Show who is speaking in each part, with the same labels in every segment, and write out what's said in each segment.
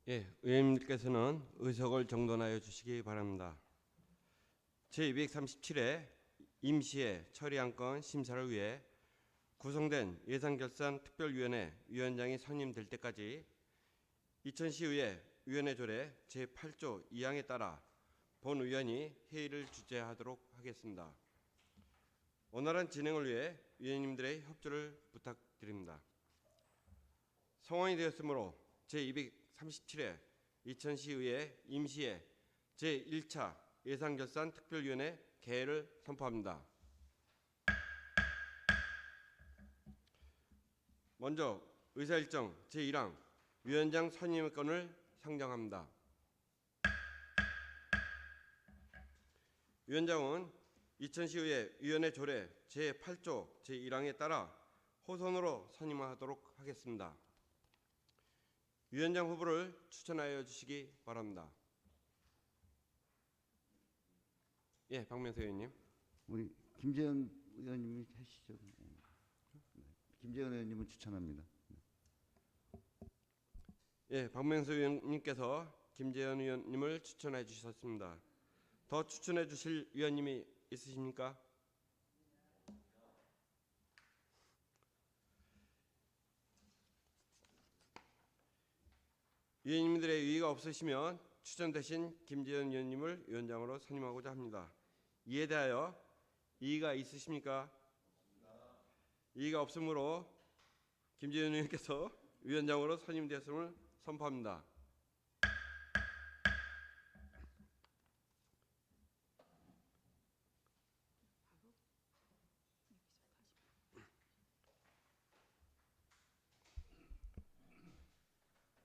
Speaker 1: 예, 의원님께서는 의석을 정돈하여 주시기 바랍니다. 제237회 임시회 처리안건 심사를 위해 구성된 예산결산특별위원회 위원장이 선임될 때까지 이천시의회 위원회 조례 제8조 2항에 따라 본의원이 회의를 주재하도록 하겠습니다. 원활한 진행을 위해 위원님들의 협조를 부탁드립니다. 성원이 되었으므로 제237회 이천시의회 임시회 제1차 예산결산특별위원회 개회를 선포합니다. 먼저 의사일정 제1항 위원장 선임건을 상정합니다. 위원장은 이천시의회 위원회 조례 제8조 제1항에 따라 호선으로 선임하도록 하겠습니다. 위원장 후보를 추천하여 주시기 바랍니다. 예, 박명수 의원님.
Speaker 2: 우리 김재현 의원님이 하시죠. 네. 김재현 의원님은 추천합니다.
Speaker 1: 예, 박명수 의원님께서 김재현 의원님을 추천해 주셨습니다. 더 추천해 주실 위원님이 있으십니까? 위원님들의 이의가 없으시면 추천되신 김재현 의원님을 위원장으로 선임하고자 합니다. 이에 대하여 이의가 있으십니까? 이의가 없으므로 김재현 의원께서 위원장으로 선임되었음을 선포합니다.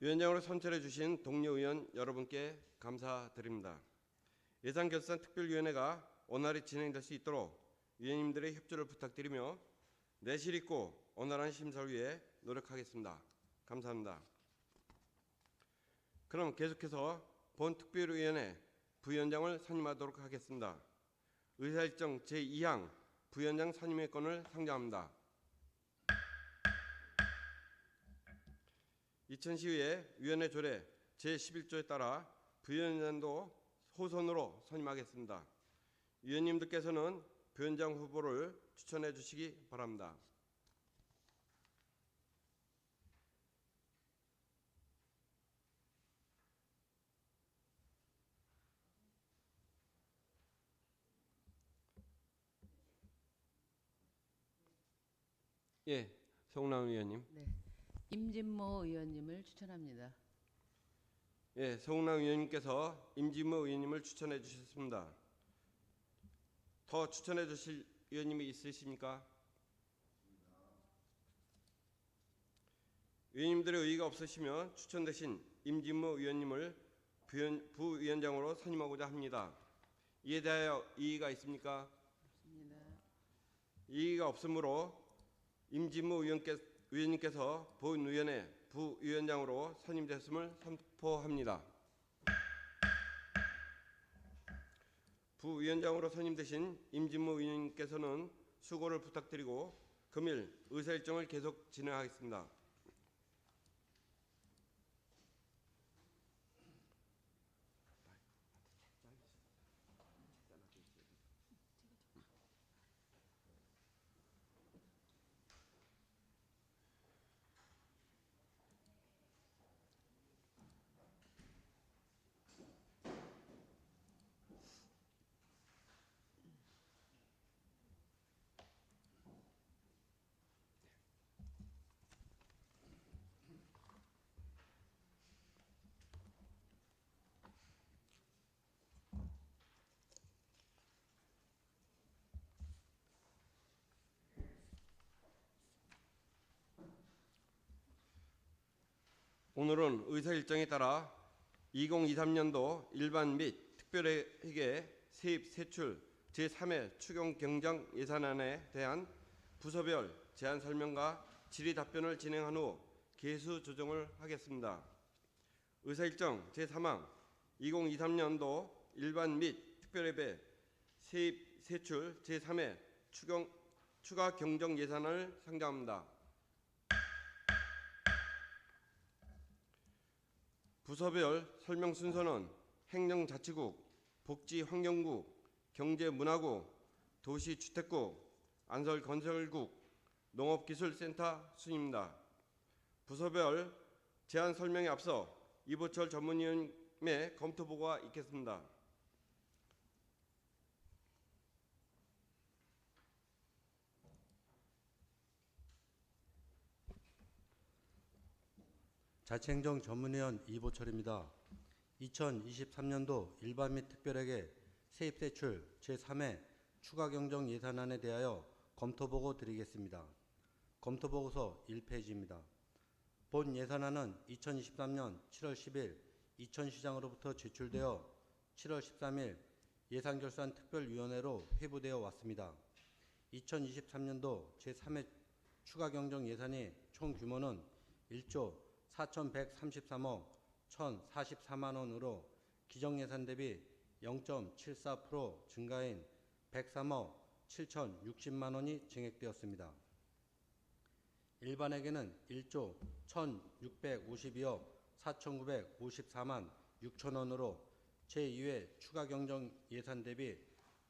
Speaker 1: 위원장으로 선출해 주신 동료 의원 여러분께 감사드립니다. 예산결산특별위원회가 원활히 진행될 수 있도록 위원님들의 협조를 부탁드리며 내실 있고 원활한 심사를 위해 노력하겠습니다. 감사합니다. 그럼 계속해서 본 특별위원회 부위원장을 선임하도록 하겠습니다. 의사일정 제2항 부위원장 선임의 건을 상정합니다. 이천시의회 위원회 조례 제11조에 따라 부위원장도 호선으로 선임하겠습니다. 위원님들께서는 부위원장 후보를 추천해 주시기 바랍니다. 예, 송남 의원님.
Speaker 3: 네, 임진모 의원님을 추천합니다.
Speaker 1: 예, 송남 의원님께서 임진모 의원님을 추천해 주셨습니다. 더 추천해 주실 의원님이 있으십니까? 의원님들의 의의가 없으시면 추천되신 임진모 의원님을 부위원장으로 선임하고자 합니다. 이에 대하여 이의가 있습니까?
Speaker 3: 없습니다.
Speaker 1: 이의가 없으므로 임진모 의원님께서 본위원회 부위원장으로 선임되었음을 선포합니다. 부위원장으로 선임되신 임진모 의원님께서는 수고를 부탁드리고 금일 의사일정을 계속 진행하겠습니다. 오늘은 의사일정에 따라 2023년도 일반 및 특별회계 세입 세출 제3회 추경 경정 예산안에 대한 부서별 제안 설명과 질의 답변을 진행한 후 개수 조정을 하겠습니다. 의사일정 제3항 2023년도 일반 및 특별회계 세입 세출 제3회 추가 경정 예산을 상정합니다. 부서별 설명 순서는 행정자치국, 복지환경국, 경제문화국, 도시주택국, 안설건설국, 농업기술센터 순입니다. 부서별 제안 설명에 앞서 이보철 전문위원의 검토 보고가 있겠습니다.
Speaker 4: 자치행정 전문위원 이보철입니다. 2023년도 일반 및 특별회계 세입대출 제3회 추가경정 예산안에 대하여 검토보고 드리겠습니다. 검토보고서 1페이지입니다. 본 예산안은 2023년 7월 10일 이천시장으로부터 제출되어 7월 13일 예산결산특별위원회로 회부되어 왔습니다. 2023년도 제3회 추가경정 예산의 총 규모는 1조 4,133억 1,044만 원으로 기정예산 대비 0.74% 증가인 103억 7,060만 원이 증액되었습니다. 일반회계는 1조 1,652억 4,954만 6천 원으로 제2회 추가경정 예산 대비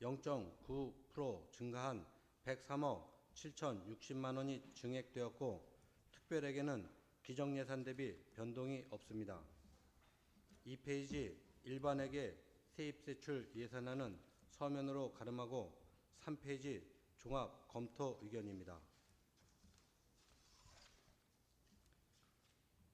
Speaker 4: 0.9% 증가한 103억 7,060만 원이 증액되었고, 특별회계는 기정예산 대비 변동이 없습니다. 2페이지 일반회계 세입대출 예산안은 서면으로 가름하고 3페이지 종합 검토 의견입니다.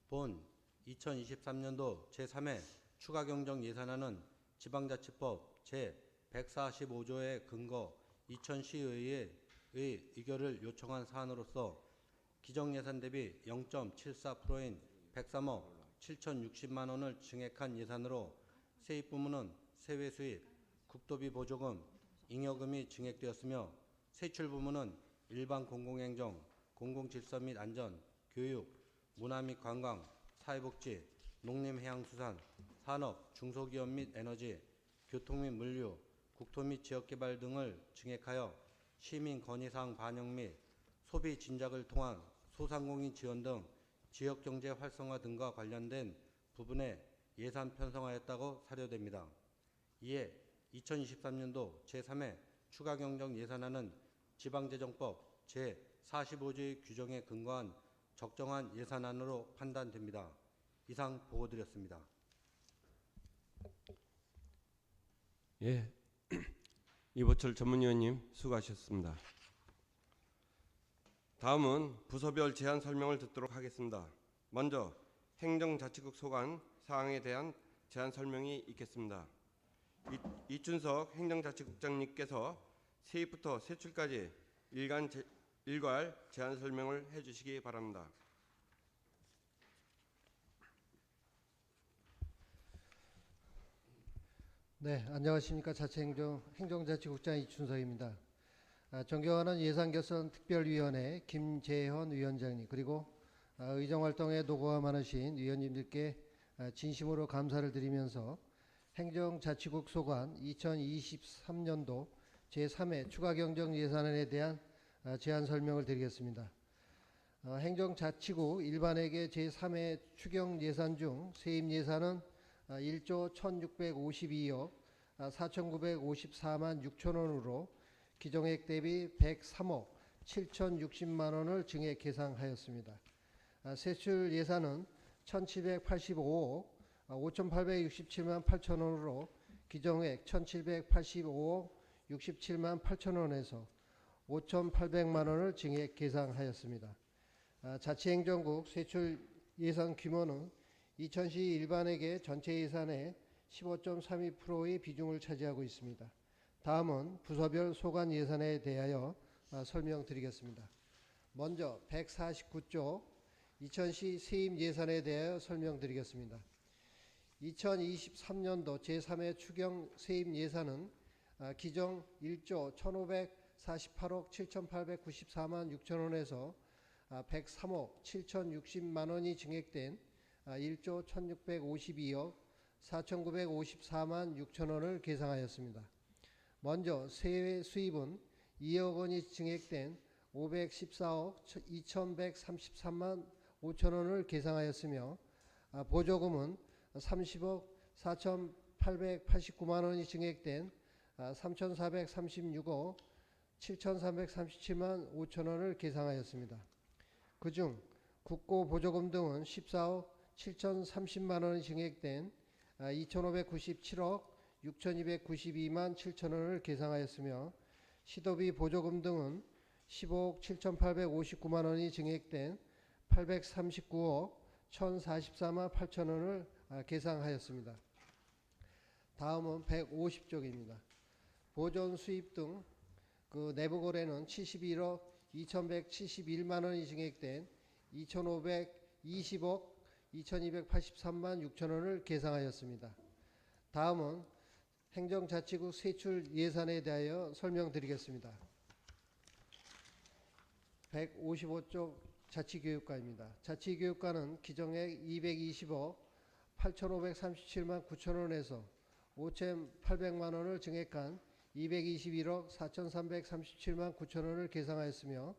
Speaker 4: 본 2023년도 제3회 추가경정 예산안은 지방자치법 제145조에 근거 이천시의회의 의결을 요청한 사안으로서 기정예산 대비 0.74%인 103억 7,060만 원을 증액한 예산으로 세입 부문은 세외수입, 국도비 보조금, 잉여금이 증액되었으며 세출 부문은 일반 공공행정, 공공질서 및 안전, 교육, 문화 및 관광, 사회복지, 농림해양수산, 산업, 중소기업 및 에너지, 교통 및 물류, 국토 및 지역개발 등을 증액하여 시민 건의사항 반영 및 소비 진작을 통한 소상공인 지원 등 지역경제 활성화 등과 관련된 부분에 예산 편성하였다고 사료됩니다. 이에 2023년도 제3회 추가경정 예산안은 지방재정법 제45조의 규정에 근거한 적정한 예산안으로 판단됩니다. 이상 보고드렸습니다.
Speaker 1: 예, 이보철 전문위원님 수고하셨습니다. 다음은 부서별 제안 설명을 듣도록 하겠습니다. 먼저 행정자치국 소관 사항에 대한 제안 설명이 있겠습니다. 이춘석 행정자치국장님께서 세입부터 세출까지 일괄 제안 설명을 해주시기 바랍니다.
Speaker 5: 네, 안녕하십니까. 행정자치국장 이춘석입니다. 존경하는 예산결산특별위원회 김재현 위원장님, 그리고 의정활동에 노고가 많으신 위원님들께 진심으로 감사를 드리면서 행정자치국 소관 2023년도 제3회 추가경정 예산안에 대한 제안 설명을 드리겠습니다. 행정자치국 일반회계 제3회 추경 예산 중 세입 예산은 1조 1,652억 4,954만 6천 원으로 기정액 대비 103억 7,060만 원을 증액 계상하였습니다. 세출 예산은 1,785억 5,867만 8천 원으로 기정액 1,785억 67만 8천 원에서 5,800만 원을 증액 계상하였습니다. 자치행정국 세출 예산 규모는 이천시 일반회계 전체 예산의 15.32%의 비중을 차지하고 있습니다. 다음은 부서별 소관 예산에 대하여 설명드리겠습니다. 먼저 149조 이천시 세입 예산에 대하여 설명드리겠습니다. 2023년도 제3회 추경 세입 예산은 기정 1조 1,548억 7,894만 6천 원에서 103억 7,060만 원이 증액된 1조 1,652억 4,954만 6천 원을 계상하였습니다. 먼저 세외 수입은 2억 원이 증액된 514억 2,133만 5천 원을 계상하였으며 보조금은 30억 4,889만 원이 증액된 3,436억 7,337만 5천 원을 계상하였습니다. 그중 국고 보조금 등은 14억 7,030만 원이 증액된 2,597억 6,292만 7천 원을 계상하였으며 시도비 보조금 등은 15억 7,859만 원이 증액된 839억 1,044만 8천 원을 계상하였습니다. 다음은 150쪽입니다. 보존 수입 등 그 내부 거래는 71억 2,171만 원이 증액된 2,520억 2,283만 6천 원을 계상하였습니다. 다음은 행정자치구 세출 예산에 대하여 설명드리겠습니다. 155쪽 자치교육과입니다. 자치교육과는 기정액 220억 8,537만 9천 원에서 5,800만 원을 증액한 221억 4,337만 9천 원을 계상하였으며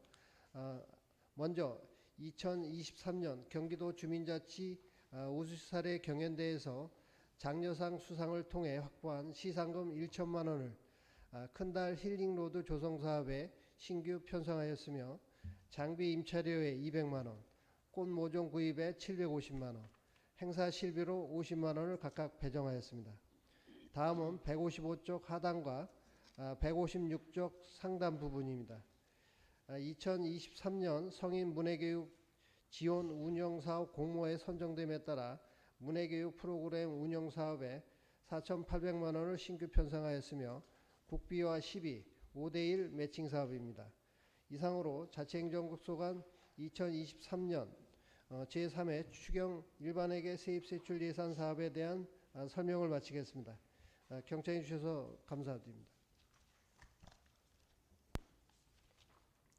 Speaker 5: 먼저 2023년 경기도 주민자치 우수사례 경연대회에서 장려상 수상을 통해 확보한 시상금 1천만 원을 큰달 힐링로드 조성사업에 신규 편성하였으며 장비 임차료에 200만 원, 꽃 모종 구입에 750만 원, 행사 실비로 50만 원을 각각 배정하였습니다. 다음은 155쪽 하단과 156쪽 상단 부분입니다. 2023년 성인 문해교육 지원 운영사업 공모에 선정됨에 따라 문해교육 프로그램 운영사업에 4,800만 원을 신규 편성하였으며 국비와 시비 5대1 매칭 사업입니다. 이상으로 자치행정국소 간 2023년 제3회 추경 일반회계 세입세출 예산 사업에 대한 설명을 마치겠습니다. 경청해 주셔서 감사드립니다.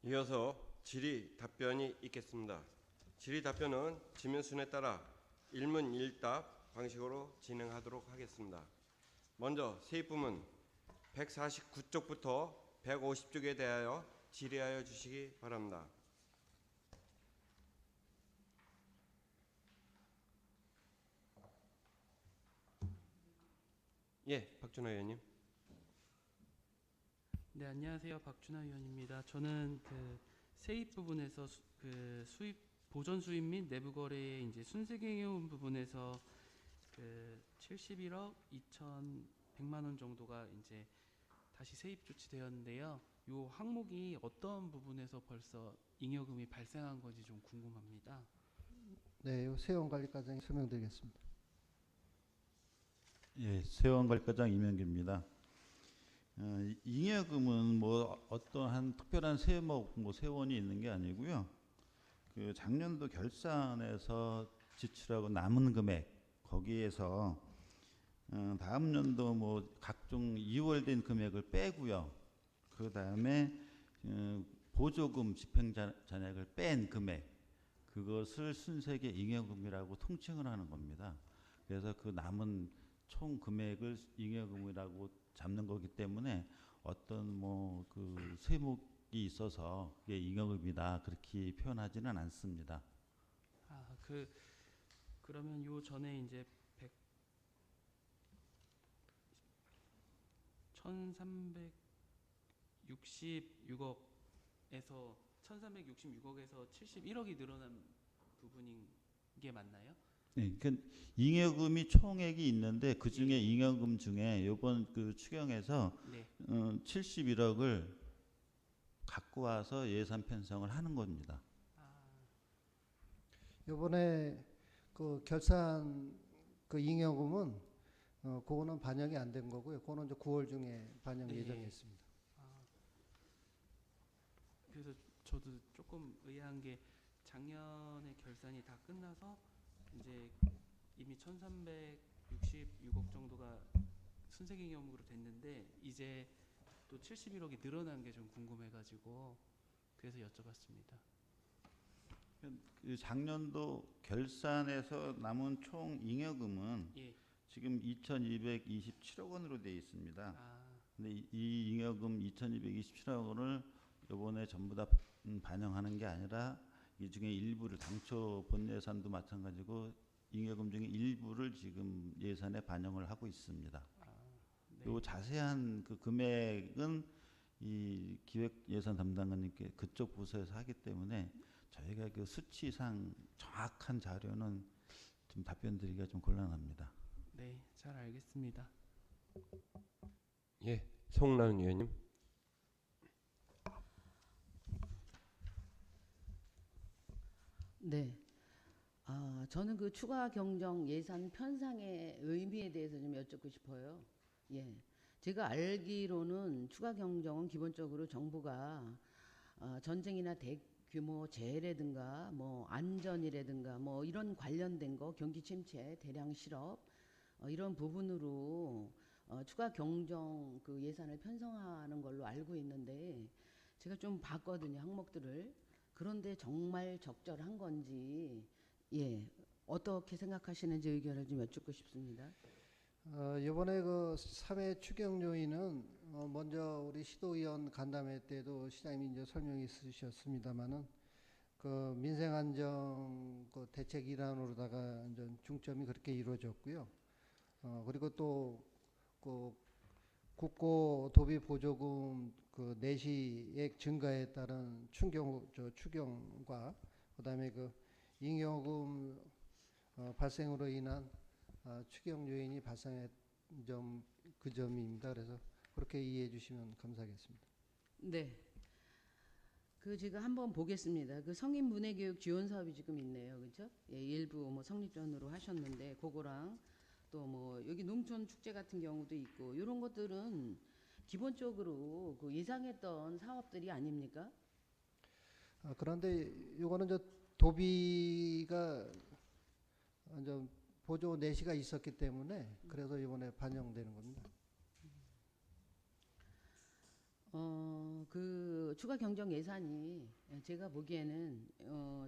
Speaker 1: 이어서 질의 답변이 있겠습니다. 질의 답변은 질문 순에 따라 일문 일답 방식으로 진행하도록 하겠습니다. 먼저 세입부문 149쪽부터 150쪽에 대하여 질의하여 주시기 바랍니다. 예, 박준호 의원님.
Speaker 6: 네, 안녕하세요. 박준하 의원입니다. 저는 그 세입 부분에서 수입 보전 수입 및 내부 거래의 이제 순세경영 부분에서 그 71억 2,100만 원 정도가 이제 다시 세입 조치되었는데요. 이 항목이 어떤 부분에서 벌써 잉여금이 발생한 건지 좀 궁금합니다.
Speaker 5: 네, 세원관리과장이 설명드리겠습니다.
Speaker 7: 예, 세원관리과장 이명기입니다. 잉여금은 뭐 어떠한 특별한 세목, 뭐 세원이 있는 게 아니고요. 그 작년도 결산에서 지출하고 남은 금액 거기에서 다음 연도 뭐 각종 이월된 금액을 빼고요. 그 다음에 보조금 집행 잔액을 뺀 금액 그것을 순세계 잉여금이라고 통칭을 하는 겁니다. 그래서 그 남은 총 금액을 잉여금이라고 잡는 거기 때문에 어떤 뭐 그 세목이 있어서 그게 잉여금이다 그렇게 표현하지는 않습니다.
Speaker 6: 그러면 요 전에 이제 1,366억에서 71억이 늘어난 부분인 게 맞나요?
Speaker 7: 네, 그러니까 잉여금이 총액이 있는데 그 중에 잉여금 중에 이번 그 추경에서
Speaker 6: 네.
Speaker 7: 71억을 갖고 와서 예산 편성을 하는 겁니다.
Speaker 5: 이번에 그 결산 그 잉여금은 그거는 반영이 안 된 거고요. 그거는 이제 9월 중에 반영
Speaker 6: 네.
Speaker 5: 예정이 있습니다.
Speaker 6: 그래서 저도 조금 의아한 게 작년에 결산이 다 끝나서 이제 이미 1,366억 정도가 순세경영으로 됐는데 이제 또 71억이 늘어난 게 좀 궁금해가지고 그래서 여쭤봤습니다.
Speaker 7: 그 작년도 결산에서 남은 총 잉여금은
Speaker 6: 예.
Speaker 7: 지금 2,227억 원으로 되어 있습니다. 근데 이 잉여금 2,227억 원을 이번에 전부 다 반영하는 게 아니라 이 중에 일부를 당초 본 예산도 마찬가지고 잉여금 중에 일부를 지금 예산에 반영을 하고 있습니다.
Speaker 6: 네.
Speaker 7: 요 자세한 그 금액은 이 기획예산 담당관님께 그쪽 부서에서 하기 때문에 저희가 그 수치상 정확한 자료는 좀 답변드리기가 좀 곤란합니다.
Speaker 6: 네, 잘 알겠습니다.
Speaker 1: 예, 송나은 의원님.
Speaker 3: 네. 저는 그 추가 경정 예산 편성의 의미에 대해서 좀 여쭙고 싶어요. 예. 제가 알기로는 추가 경정은 기본적으로 정부가 전쟁이나 대규모 재해라든가 뭐 안전이라든가 뭐 이런 관련된 거, 경기 침체, 대량 실업 이런 부분으로 추가 경정 그 예산을 편성하는 걸로 알고 있는데 제가 좀 봤거든요, 항목들을. 그런데 정말 적절한 건지 예, 어떻게 생각하시는지 의견을 좀 여쭙고 싶습니다.
Speaker 5: 이번에 그 3회 추경 요인은 먼저 우리 시도의원 간담회 때도 시장님이 이제 설명이 있으셨습니다만은 그 민생 안정 그 대책 일환으로다가 이제 중점이 그렇게 이루어졌고요. 그리고 또 그 국고 도비 보조금 그 내시액 증가에 따른 추경과 그다음에 그 잉여금 발생으로 인한 추경 요인이 발생한 점 그 점입니다. 그래서 그렇게 이해해 주시면 감사하겠습니다.
Speaker 3: 네. 그 제가 한번 보겠습니다. 그 성인 문해교육 지원 사업이 지금 있네요, 그렇죠? 예, 일부 뭐 성립전으로 하셨는데 그거랑 또 뭐 여기 농촌 축제 같은 경우도 있고 이런 것들은 기본적으로 그 예상했던 사업들이 아닙니까?
Speaker 5: 그런데 이거는 저 도비가 좀 보조 내시가 있었기 때문에 그래서 이번에 반영되는 겁니다.
Speaker 3: 그 추가 경정 예산이 제가 보기에는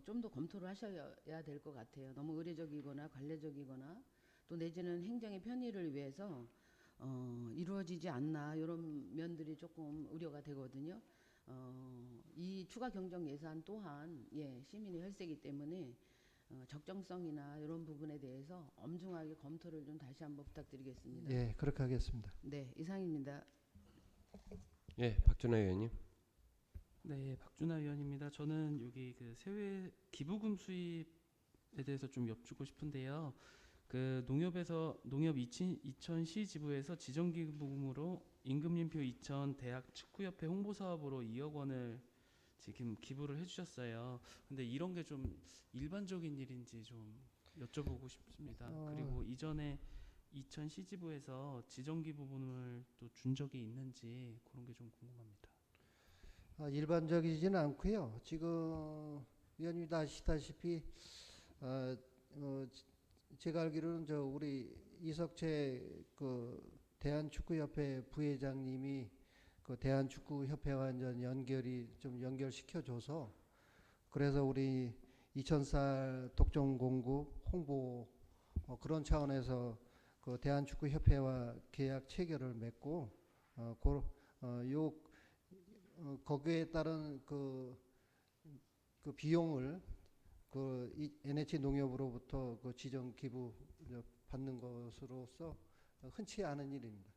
Speaker 3: 좀 더 검토를 하셔야 될 것 같아요. 너무 의례적이거나 관례적이거나 또 내지는 행정의 편의를 위해서 이루어지지 않나 이런 면들이 조금 우려가 되거든요. 이 추가 경정 예산 또한 예, 시민의 혈세이기 때문에 적정성이나 이런 부분에 대해서 엄중하게 검토를 좀 다시 한번 부탁드리겠습니다.
Speaker 5: 예, 그렇게 하겠습니다.
Speaker 3: 네, 이상입니다.
Speaker 1: 예, 박준하 의원님.
Speaker 6: 네, 박준하 의원입니다. 저는 여기 그 세외 기부금 수입에 대해서 좀 여쭙고 싶은데요. 그 농협 이천시 지부에서 지정 기부금으로 임금님표 이천 대학 축구협회 홍보 사업으로 2억 원을 지금 기부를 해주셨어요. 근데 이런 게 좀 일반적인 일인지 좀 여쭤보고 싶습니다. 그리고 이전에 이천시 지부에서 지정 기부금을 또 준 적이 있는지 그런 게 좀 궁금합니다.
Speaker 5: 일반적이지는 않고요. 지금 위원님도 아시다시피 제가 알기로는 저 우리 이석채 그 대한축구협회 부회장님이 그 대한축구협회와 이제 연결시켜줘서 그래서 우리 2000살 독점공급 홍보 그런 차원에서 그 대한축구협회와 계약 체결을 맺고 거기에 따른 그 비용을 그 NH 농협으로부터 그 지정 기부 받는 것으로서 흔치 않은 일입니다.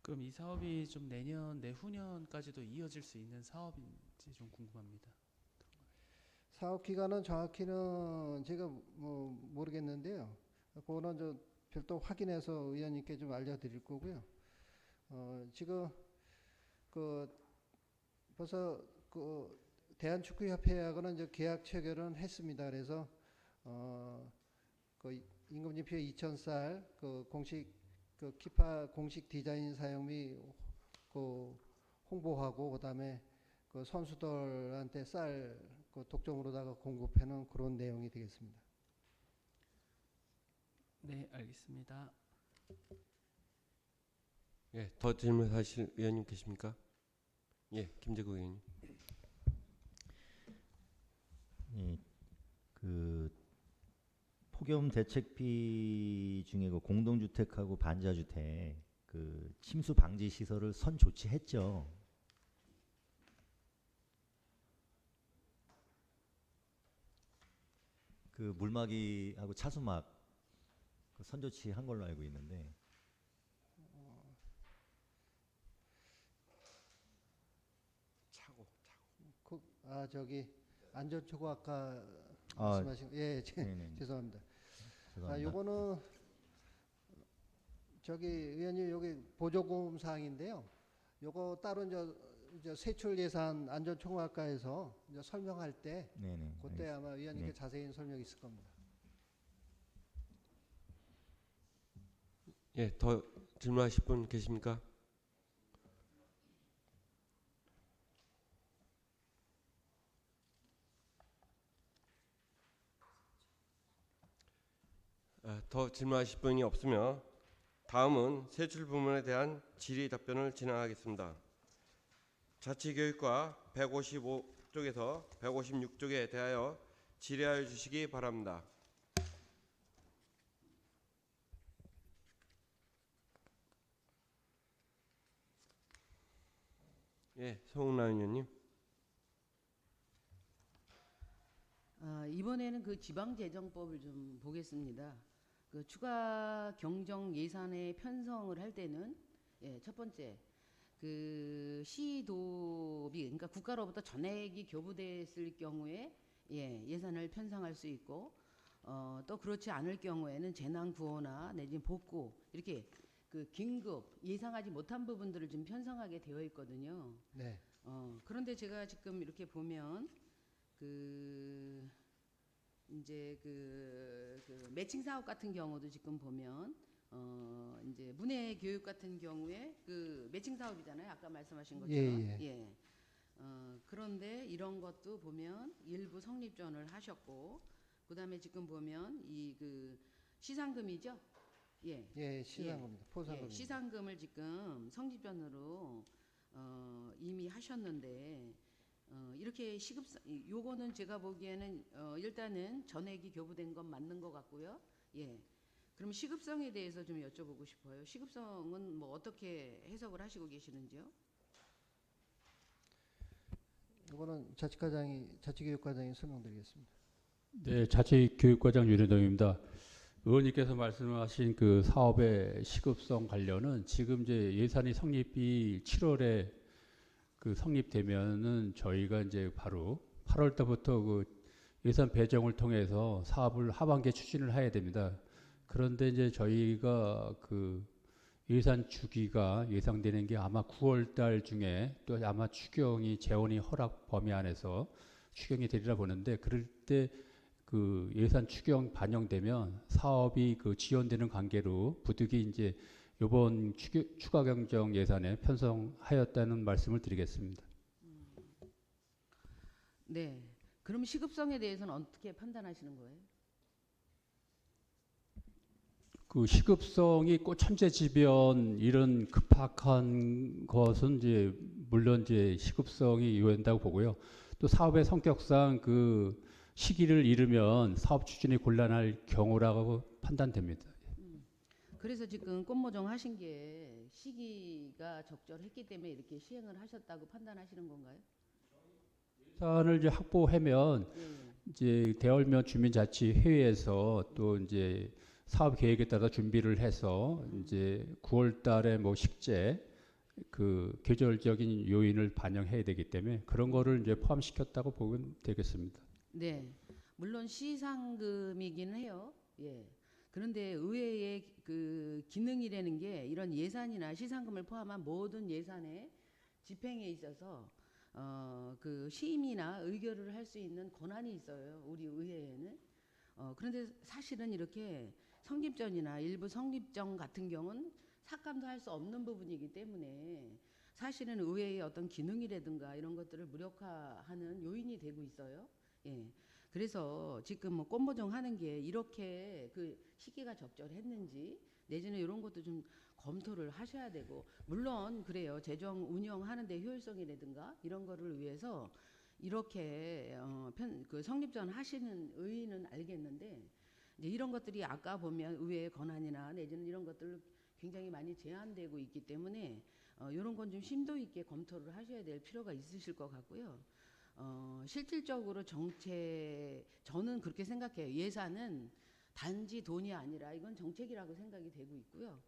Speaker 6: 그럼 이 사업이 좀 내년, 내후년까지도 이어질 수 있는 사업인지 좀 궁금합니다.
Speaker 5: 사업 기간은 정확히는 제가 뭐 모르겠는데요. 그거는 저 별도 확인해서 의원님께 좀 알려드릴 거고요. 지금 그 벌써 그 대한축구협회하고는 이제 계약 체결은 했습니다. 그래서 그 임금님표 2000살 그 공식 그 키파 공식 디자인 사용 및 그 홍보하고 그다음에 그 선수들한테 쌀 그 독점으로다가 공급하는 그런 내용이 되겠습니다.
Speaker 6: 네, 알겠습니다.
Speaker 1: 예, 더 질문하실 의원님 계십니까? 예, 김재국 의원님.
Speaker 8: 예, 그 폭염 대책비 중에 그 공동주택하고 반자주택 그 침수 방지 시설을 선 조치했죠. 그 물막이하고 차수막 그 선조치한 걸로 알고 있는데
Speaker 5: 저기 안전초과학과
Speaker 8: 아,
Speaker 5: 말씀하신 예,
Speaker 8: 네네.
Speaker 5: 죄송합니다.
Speaker 8: 죄송합니다.
Speaker 5: 요거는 저기 의원님 여기 보조금 사항인데요. 요거 따로 이제 세출 예산 안전총괄과에서 이제 설명할 때
Speaker 8: 네네.
Speaker 5: 그때 아마 의원님께
Speaker 8: 네.
Speaker 5: 자세히 설명이 있을 겁니다.
Speaker 1: 예, 더 질문하실 분 계십니까? 더 질문하실 분이 없으며 다음은 세출 부문에 대한 질의 답변을 진행하겠습니다. 자치교육과 155쪽에서 156쪽에 대하여 질의하여 주시기 바랍니다. 예, 송은란 의원님.
Speaker 3: 이번에는 그 지방재정법을 좀 보겠습니다. 그 추가 경정 예산의 편성을 할 때는 첫 번째 그 시도비 그러니까 국가로부터 전액이 교부됐을 경우에 예산을 편성할 수 있고 또 그렇지 않을 경우에는 재난 구호나 내지는 복구 이렇게 그 긴급 예상하지 못한 부분들을 좀 편성하게 되어 있거든요.
Speaker 5: 네.
Speaker 3: 그런데 제가 지금 이렇게 보면 그 이제 그 매칭 사업 같은 경우도 지금 보면 이제 문해 교육 같은 경우에 그 매칭 사업이잖아요. 아까 말씀하신 것처럼.
Speaker 5: 예.
Speaker 3: 그런데 이런 것도 보면 일부 성립전을 하셨고 그다음에 지금 보면 이 그 시상금이죠.
Speaker 5: 예, 시상금입니다. 포상금.
Speaker 3: 시상금을 지금 성립전으로 이미 하셨는데 이렇게 시급상 요거는 제가 보기에는 일단은 전액이 교부된 건 맞는 것 같고요. 그럼 시급성에 대해서 좀 여쭤보고 싶어요. 시급성은 뭐 어떻게 해석을 하시고 계시는지요?
Speaker 5: 이거는 자치교육과장이 설명드리겠습니다.
Speaker 9: 네, 자치교육과장 윤여동입니다. 의원님께서 말씀하신 그 사업의 시급성 관련은 지금 이제 예산이 성립이 7월에 그 성립되면은 저희가 이제 바로 8월 달부터 그 예산 배정을 통해서 사업을 하반기에 추진을 해야 됩니다. 그런데 이제 저희가 그 예산 주기가 예상되는 게 아마 9월 달 중에 또 아마 추경이 재원이 허락 범위 안에서 추경이 되리라 보는데 그럴 때 그 예산 추경 반영되면 사업이 그 지연되는 관계로 부득이 이제 이번 추가 경정 예산에 편성하였다는 말씀을 드리겠습니다.
Speaker 3: 네. 그럼 시급성에 대해서는 어떻게 판단하시는 거예요?
Speaker 9: 그 시급성이 꼭 천재지변 이런 급박한 것은 이제 물론 이제 시급성이 요한다고 보고요. 또 사업의 성격상 그 시기를 잃으면 사업 추진이 곤란할 경우라고 판단됩니다.
Speaker 3: 그래서 지금 꽃모종 하신 게 시기가 적절했기 때문에 이렇게 시행을 하셨다고 판단하시는 건가요?
Speaker 9: 예산을 이제 확보하면 이제 대월면 주민자치회의에서 또 이제 사업 계획에 따라 준비를 해서 이제 9월 달에 뭐 식재 그 계절적인 요인을 반영해야 되기 때문에 그런 거를 이제 포함시켰다고 보면 되겠습니다.
Speaker 3: 네. 물론 시상금이긴 해요. 그런데 의회의 그 기능이라는 게 이런 예산이나 시상금을 포함한 모든 예산의 집행에 있어서 그 심의나 의결을 할 수 있는 권한이 있어요. 우리 의회에는. 그런데 사실은 이렇게 성립전이나 일부 성립전 같은 경우는 삭감도 할 수 없는 부분이기 때문에 사실은 의회의 어떤 기능이라든가 이런 것들을 무력화하는 요인이 되고 있어요. 그래서 지금 뭐 꽃모종 하는 게 이렇게 그 시기가 적절했는지 내지는 이런 것도 좀 검토를 하셔야 되고 물론 그래요. 재정 운영하는데 효율성이라든가 이런 거를 위해서 이렇게 그 성립전 하시는 의의는 알겠는데 이제 이런 것들이 아까 보면 의회의 권한이나 내지는 이런 것들 굉장히 많이 제한되고 있기 때문에 이런 건 좀 심도 있게 검토를 하셔야 될 필요가 있으실 것 같고요. 실질적으로 저는 그렇게 생각해요. 예산은 단지 돈이 아니라 이건 정책이라고 생각이 되고 있고요.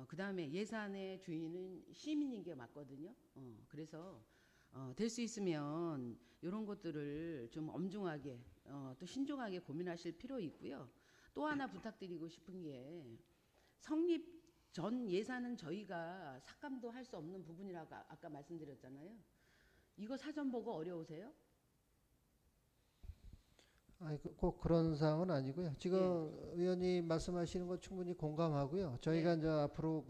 Speaker 3: 그다음에 예산의 주인은 시민인 게 맞거든요. 그래서 될 수 있으면 이런 것들을 좀 엄중하게 또 신중하게 고민하실 필요 있고요. 또 하나 부탁드리고 싶은 게 성립 전 예산은 저희가 삭감도 할 수 없는 부분이라고 아까 말씀드렸잖아요. 이거 사전 보고 어려우세요?
Speaker 5: 꼭 그런 사항은 아니고요. 지금 의원님 말씀하시는 거 충분히 공감하고요. 저희가 이제 앞으로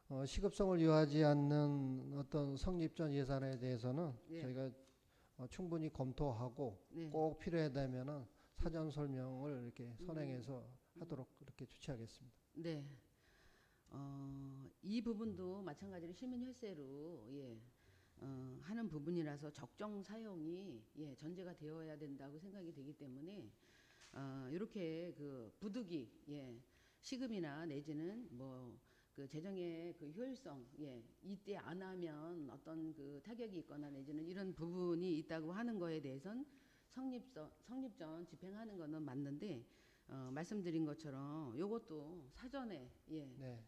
Speaker 5: 그 시급성을 요하지 않는 어떤 성립 전 예산에 대해서는 저희가 충분히 검토하고 꼭 필요하다면은 사전 설명을 이렇게 선행해서 하도록 이렇게 조치하겠습니다.
Speaker 3: 네. 이 부분도 마찬가지로 시민 혈세로 하는 부분이라서 적정 사용이 전제가 되어야 된다고 생각이 되기 때문에 이렇게 그 부득이 시급이나 내지는 뭐 그 재정의 그 효율성 이때 안 하면 어떤 그 타격이 있거나 내지는 이런 부분이 있다고 하는 거에 대해선 성립 전 집행하는 거는 맞는데 말씀드린 것처럼 이것도 사전에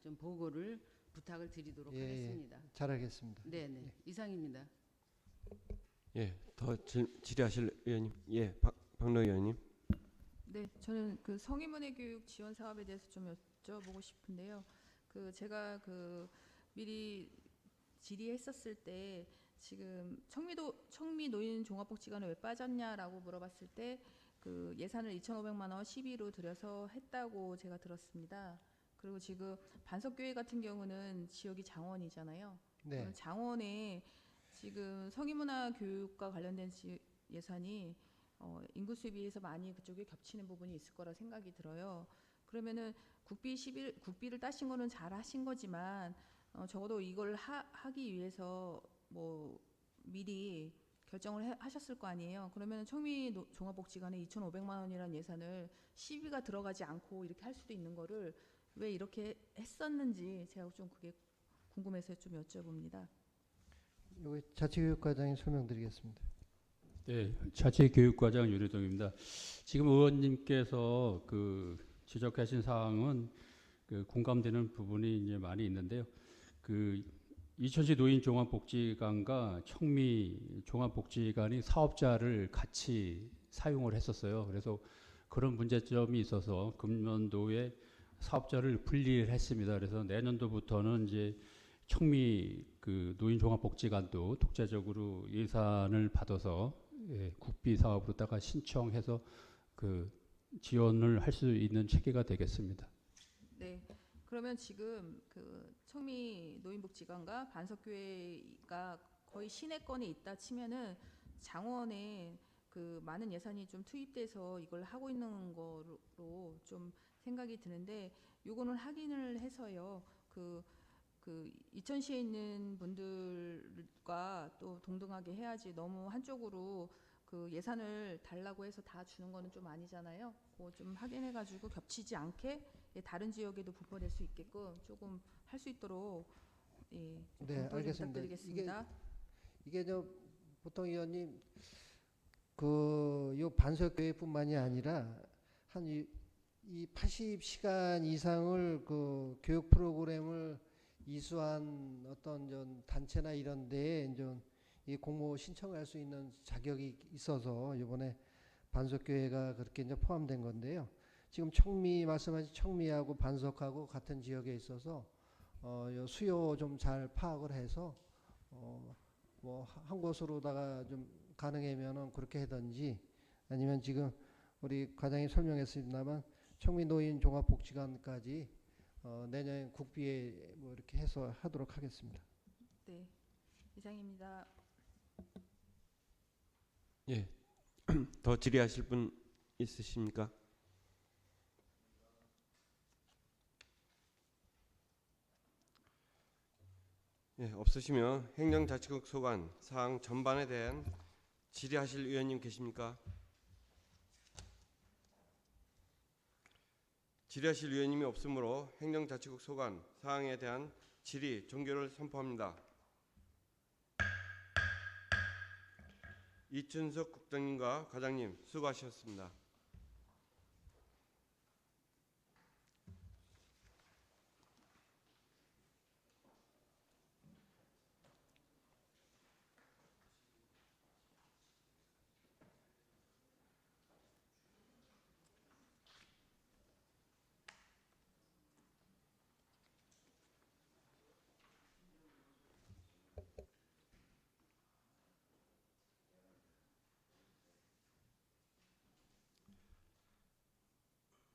Speaker 3: 좀 보고를 부탁을 드리도록 하겠습니다.
Speaker 5: 잘하겠습니다.
Speaker 3: 네. 이상입니다.
Speaker 1: 더 질의하실 의원님. 박노 의원님.
Speaker 10: 네, 저는 그 성인문예 교육 지원 사업에 대해서 좀 여쭤보고 싶은데요. 그 제가 그 미리 질의했었을 때 지금 청미 노인 종합복지관에 왜 빠졌냐라고 물어봤을 때 그 예산을 2,500만 원 시비로 들여서 했다고 제가 들었습니다. 그리고 지금 반석교회 같은 경우는 지역이 장원이잖아요.
Speaker 5: 네.
Speaker 10: 장원에 지금 성인문화 교육과 관련된 예산이 인구수에 비해서 많이 그쪽에 겹치는 부분이 있을 거라 생각이 들어요. 그러면은 국비를 따신 거는 잘 하신 거지만 적어도 이걸 하기 위해서 뭐 미리 결정을 하셨을 거 아니에요. 그러면 청미 종합복지관에 2,500만 원이라는 예산을 시비가 들어가지 않고 이렇게 할 수도 있는 거를 왜 이렇게 했었는지 제가 좀 그게 궁금해서 좀 여쭤봅니다.
Speaker 5: 여기 자치교육과장이 설명드리겠습니다.
Speaker 9: 네, 자치교육과장 유리동입니다. 지금 의원님께서 그 지적하신 사항은 그 공감되는 부분이 이제 많이 있는데요. 그 이천시 노인 종합복지관과 청미 종합복지관이 사업자를 같이 사용을 했었어요. 그래서 그런 문제점이 있어서 금년도에 사업자를 분리를 했습니다. 그래서 내년도부터는 이제 청미 그 노인 종합복지관도 독자적으로 예산을 받아서 국비 사업으로다가 신청해서 그 지원을 할 수 있는 체계가 되겠습니다.
Speaker 10: 네. 그러면 지금 그 청미 노인복지관과 반석교회가 거의 시내권에 있다 치면은 장원에 그 많은 예산이 좀 투입돼서 이걸 하고 있는 거로 좀 생각이 드는데 요거는 확인을 해서요. 그 이천시에 있는 분들과 또 동등하게 해야지 너무 한쪽으로 그 예산을 달라고 해서 다 주는 거는 좀 아니잖아요. 그거 좀 확인해가지고 겹치지 않게 다른 지역에도 분포될 수 있게끔 조금 할 수 있도록
Speaker 5: 네,
Speaker 10: 검토
Speaker 5: 알겠습니다.
Speaker 10: 부탁드리겠습니다.
Speaker 5: 이게 보통 의원님 요 반석교회뿐만이 아니라 한 이 80시간 이상을 그 교육 프로그램을 이수한 어떤 전 단체나 이런 데에 이 공모 신청을 할 수 있는 자격이 있어서 이번에 반석교회가 그렇게 이제 포함된 건데요. 지금 말씀하신 청미하고 반석하고 같은 지역에 있어서 요 수요 좀 잘 파악을 해서 뭐 한 곳으로다가 좀 가능하면은 그렇게 하든지 아니면 지금 우리 과장이 설명했습니다만 청미 노인 종합복지관까지 내년 국비에 뭐 이렇게 해서 하도록 하겠습니다.
Speaker 10: 네, 이상입니다.
Speaker 1: 더 질의하실 분 있으십니까? 없으시면 행정자치국 소관 사항 전반에 대한 질의하실 의원님 계십니까? 질의하실 의원님이 없으므로 행정자치국 소관 사항에 대한 질의 종결을 선포합니다. 이춘석 국장님과 과장님 수고하셨습니다.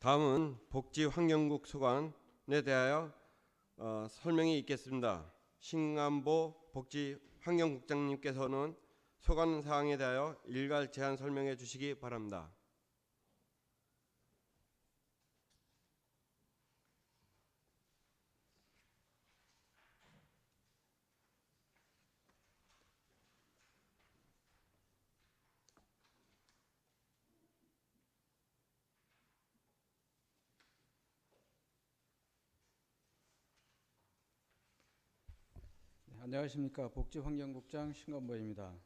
Speaker 1: 다음은 복지환경국 소관에 대하여 설명이 있겠습니다. 신간보 복지환경국장님께서는 소관 사항에 대하여 일괄 제안 설명해 주시기 바랍니다.
Speaker 11: 안녕하십니까. 복지환경국장 신건보입니다.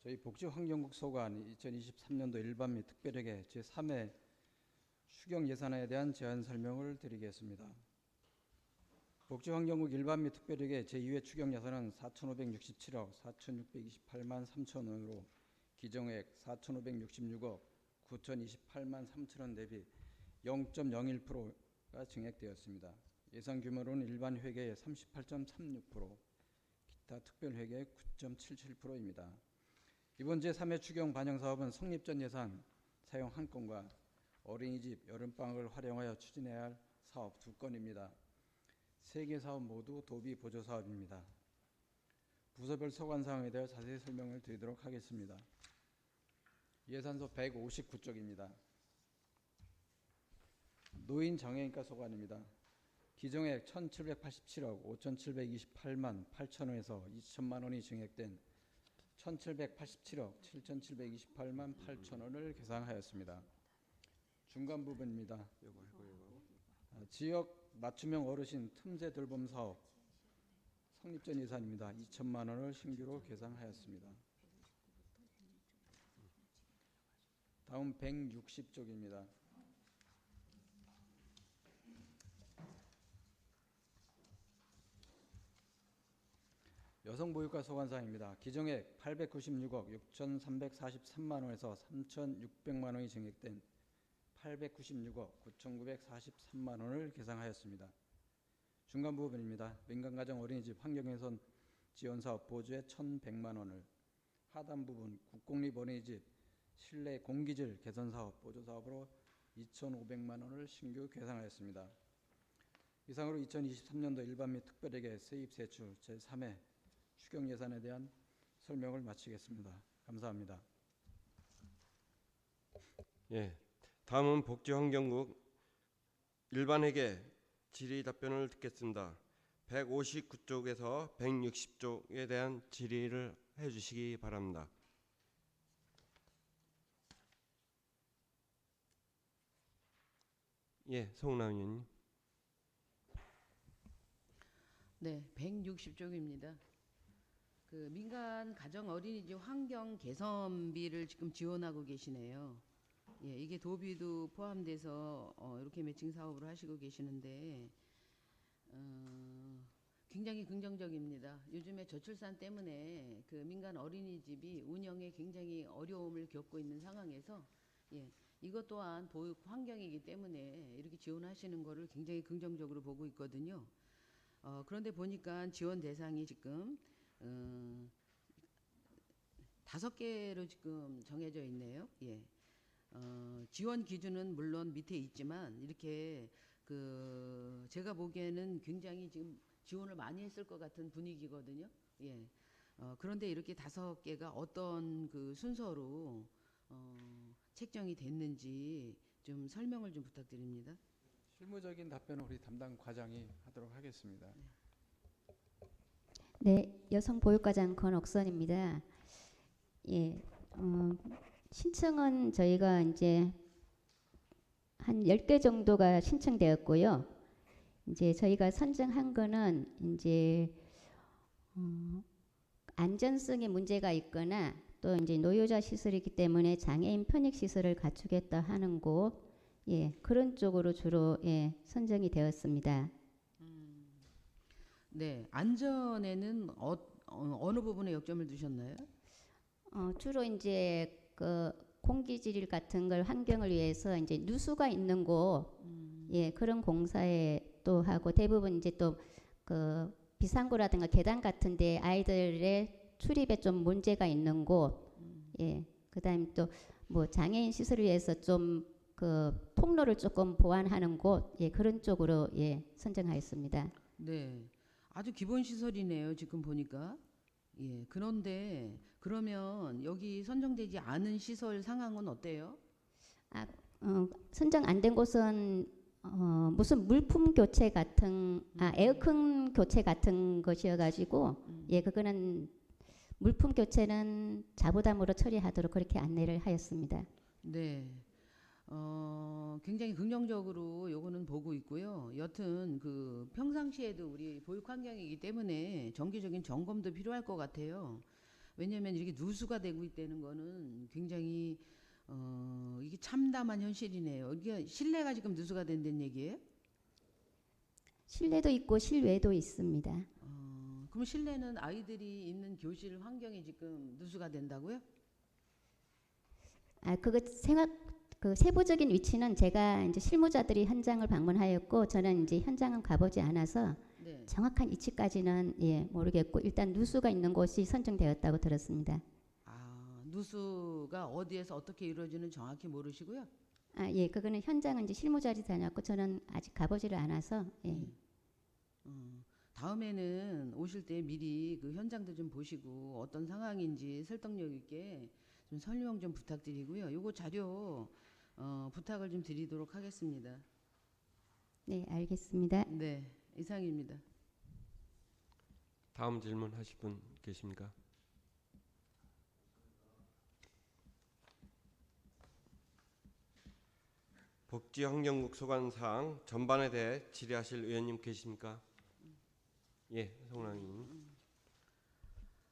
Speaker 11: 저희 복지환경국 소관 2023년도 일반 및 특별회계 제3회 추경 예산안에 대한 제안 설명을 드리겠습니다. 복지환경국 일반 및 특별회계 제2회 추경 예산은 4,567억 4,628만 3천 원으로 기정액 4,566억 9,028만 3천 원 대비 0.01%가 증액되었습니다. 예산 규모로는 일반 회계의 38.36%, 기타 특별 회계의 9.77%입니다. 이번 제3회 추경 반영 사업은 성립전 예산 사용 1건과 어린이집 여름방학을 활용하여 추진해야 할 사업 2건입니다. 3개 사업 모두 도비 보조 사업입니다. 부서별 소관 사항에 대해 자세히 설명을 드리도록 하겠습니다. 예산서 159쪽입니다. 노인 장애인과 소관입니다. 기정액 1,787억 5,728만 8천 원에서 2천만 원이 증액된 1,787억 7,728만 8천 원을 계산하였습니다. 중간 부분입니다. 지역 맞춤형 어르신 틈새 돌봄 사업 성립전 예산입니다. 2천만 원을 신규로 계산하였습니다. 다음 160쪽입니다. 여성보육과 소관사항입니다. 기정액 896억 6,343만 원에서 3,600만 원이 증액된 896억 9,943만 원을 계산하였습니다. 중간 부분입니다. 민간가정 어린이집 환경개선 지원사업 보조에 1,100만 원을, 하단 부분 국공립 어린이집 실내 공기질 개선사업 보조사업으로 2,500만 원을 신규 계산하였습니다. 이상으로 2023년도 일반 및 특별회계 세입세출 제3회 추경 예산에 대한 설명을 마치겠습니다. 감사합니다.
Speaker 1: 예, 다음은 복지환경국 일반회계 질의 답변을 듣겠습니다. 159쪽에서 160쪽에 대한 질의를 해주시기 바랍니다. 예, 송나은 의원님.
Speaker 3: 네, 160쪽입니다. 그 민간 가정 어린이집 환경 개선비를 지금 지원하고 계시네요. 예, 이게 도비도 포함돼서 이렇게 매칭 사업을 하시고 계시는데 굉장히 긍정적입니다. 요즘에 저출산 때문에 그 민간 어린이집이 운영에 굉장히 어려움을 겪고 있는 상황에서 예, 이것 또한 보육 환경이기 때문에 이렇게 지원하시는 거를 굉장히 긍정적으로 보고 있거든요. 그런데 보니까 지원 대상이 지금 5개로 지금 정해져 있네요. 예. 지원 기준은 물론 밑에 있지만 이렇게 그 제가 보기에는 굉장히 지금 지원을 많이 했을 것 같은 분위기거든요. 예. 그런데 이렇게 5개가 어떤 그 순서로 책정이 됐는지 좀 설명을 좀 부탁드립니다.
Speaker 11: 실무적인 답변은 우리 담당 과장이 하도록 하겠습니다.
Speaker 12: 네, 여성보육과장 권옥선입니다. 예, 신청은 저희가 이제 한 10개 정도가 신청되었고요. 이제 저희가 선정한 거는 이제 안전성에 문제가 있거나 또 이제 노유자 시설이기 때문에 장애인 편익 시설을 갖추겠다 하는 곳, 예, 그런 쪽으로 주로 예, 선정이 되었습니다.
Speaker 3: 네, 안전에는 어느 부분에 역점을 두셨나요?
Speaker 12: 주로 이제 그 공기질 같은 걸 환경을 위해서 이제 누수가 있는 곳, 예, 그런 공사에 또 하고 대부분 이제 또 그 비상구라든가 계단 같은데 아이들의 출입에 좀 문제가 있는 곳, 예, 그다음에 또 뭐 장애인 시설을 위해서 좀 그 통로를 조금 보완하는 곳, 예, 그런 쪽으로 예, 선정하였습니다.
Speaker 3: 네. 아주 기본 시설이네요. 지금 보니까. 예. 그런데 그러면 여기 선정되지 않은 시설 상황은 어때요?
Speaker 12: 선정 안 된 곳은 무슨 물품 교체 같은 에어컨 교체 같은 것이어가지고 예, 그거는 물품 교체는 자부담으로 처리하도록 그렇게 안내를 하였습니다.
Speaker 3: 네. 굉장히 긍정적으로 요거는 보고 있고요. 여튼 그 평상시에도 우리 보육 환경이기 때문에 정기적인 점검도 필요할 것 같아요. 왜냐하면 이렇게 누수가 되고 있다는 거는 굉장히 이게 참담한 현실이네요. 이게 실내가 지금 누수가 된다는 얘기예요?
Speaker 12: 실내도 있고 실외도 있습니다.
Speaker 3: 그럼 실내는 아이들이 있는 교실 환경이 지금 누수가 된다고요?
Speaker 12: 그거 그 세부적인 위치는 제가 이제 실무자들이 현장을 방문하였고 저는 이제 현장은 가보지 않아서
Speaker 3: 네.
Speaker 12: 정확한 위치까지는 예, 모르겠고 일단 누수가 있는 곳이 선정되었다고 들었습니다.
Speaker 3: 누수가 어디에서 어떻게 이루어지는 정확히 모르시고요?
Speaker 12: 예, 그거는 현장은 이제 실무자들이 다녔고 저는 아직 가보지를 않아서 예.
Speaker 3: 다음에는 오실 때 미리 그 현장도 좀 보시고 어떤 상황인지 설득력 있게 좀 설명 좀 부탁드리고요. 요거 자료 부탁을 좀 드리도록 하겠습니다.
Speaker 12: 네, 알겠습니다.
Speaker 3: 네, 이상입니다.
Speaker 1: 다음 질문 하실 분 계십니까? 복지환경국 소관 사항 전반에 대해 질의하실 의원님 계십니까? 예, 송랑님.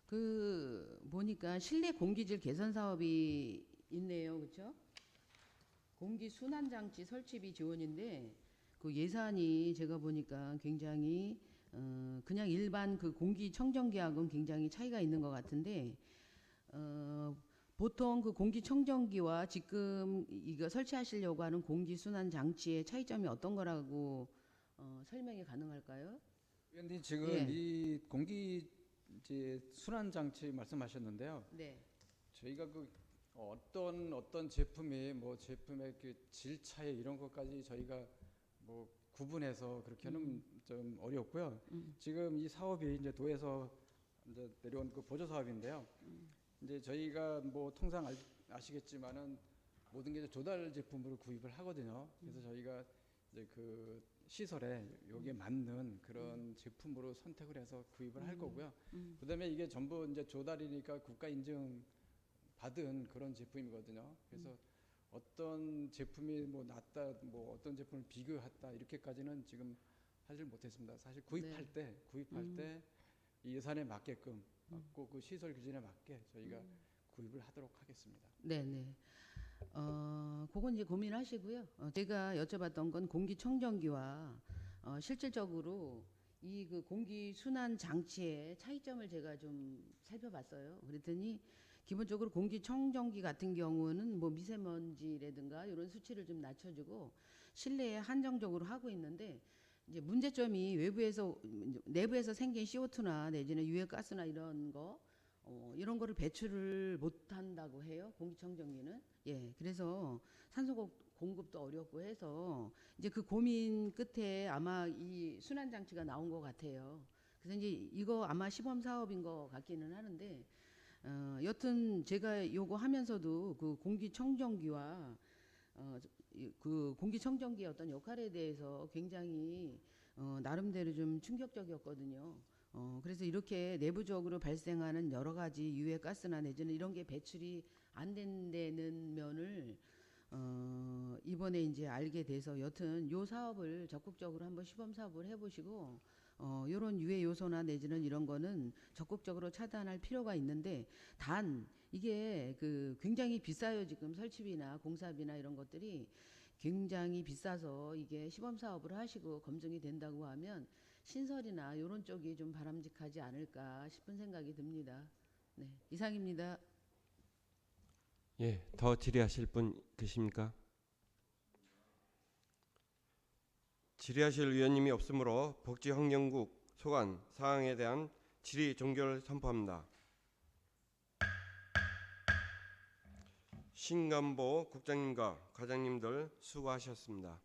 Speaker 3: 그 보니까 실내 공기질 개선 사업이 있네요, 그렇죠? 공기 순환 장치 설치비 지원인데 그 예산이 제가 보니까 굉장히 그냥 일반 그 공기 청정기하고는 굉장히 차이가 있는 것 같은데 보통 그 공기 청정기와 지금 이거 설치하시려고 하는 공기 순환 장치의 차이점이 어떤 거라고 설명이 가능할까요?
Speaker 11: 위원님 지금
Speaker 3: 예.
Speaker 11: 이 공기 이제 순환 장치 말씀하셨는데요.
Speaker 3: 네.
Speaker 11: 저희가 그 어떤 제품이 뭐 제품의 그 질 차이 이런 것까지 저희가 뭐 구분해서 그렇게는 좀 어렵고요. 지금 이 사업이 이제 도에서 이제 내려온 그 보조 사업인데요. 이제 저희가 뭐 통상 아시겠지만은 모든 게 조달 제품으로 구입을 하거든요. 그래서 저희가 이제 그 시설에 여기에 맞는 그런 제품으로 선택을 해서 구입을 할 거고요. 그다음에 이게 전부 이제 조달이니까 국가 인증 받은 그런 제품이거든요. 그래서 어떤 제품이 뭐 낫다, 뭐 어떤 제품을 비교했다 이렇게까지는 지금 하질 못했습니다. 사실 구입할 때 이 예산에 맞게끔 꼭 그 시설 규준에 맞게 저희가 구입을 하도록 하겠습니다.
Speaker 3: 네. 그건 이제 고민하시고요. 제가 여쭤봤던 건 공기청정기와 실질적으로 이 그 공기 순환 장치의 차이점을 제가 좀 살펴봤어요. 그랬더니 기본적으로 공기청정기 같은 경우는 뭐 미세먼지라든가 이런 수치를 좀 낮춰주고 실내에 한정적으로 하고 있는데 이제 문제점이 내부에서 생긴 CO2나 내지는 유해가스나 이런 거 이런 거를 배출을 못 한다고 해요. 공기청정기는. 예. 그래서 산소 공급도 어렵고 해서 이제 그 고민 끝에 아마 이 순환 장치가 나온 것 같아요. 그래서 이제 이거 아마 시범 사업인 것 같기는 하는데 여튼 제가 요거 하면서도 그 공기청정기와 그 공기청정기의 어떤 역할에 대해서 굉장히 나름대로 좀 충격적이었거든요. 그래서 이렇게 내부적으로 발생하는 여러 가지 유해 가스나 내지는 이런 게 배출이 안 된다는 면을 이번에 이제 알게 돼서 여튼 요 사업을 적극적으로 한번 시범 사업을 해보시고 요런 유해 요소나 내지는 이런 거는 적극적으로 차단할 필요가 있는데 단 이게 그 굉장히 비싸요. 지금 설치비나 공사비나 이런 것들이 굉장히 비싸서 이게 시범 사업을 하시고 검증이 된다고 하면 신설이나 이런 쪽이 좀 바람직하지 않을까 싶은 생각이 듭니다. 네, 이상입니다.
Speaker 1: 예, 더 질의하실 분 계십니까? 질의하실 의원님이 없으므로 복지환경국 소관 사항에 대한 질의 종결을 선포합니다. 신감보 국장님과 과장님들 수고하셨습니다.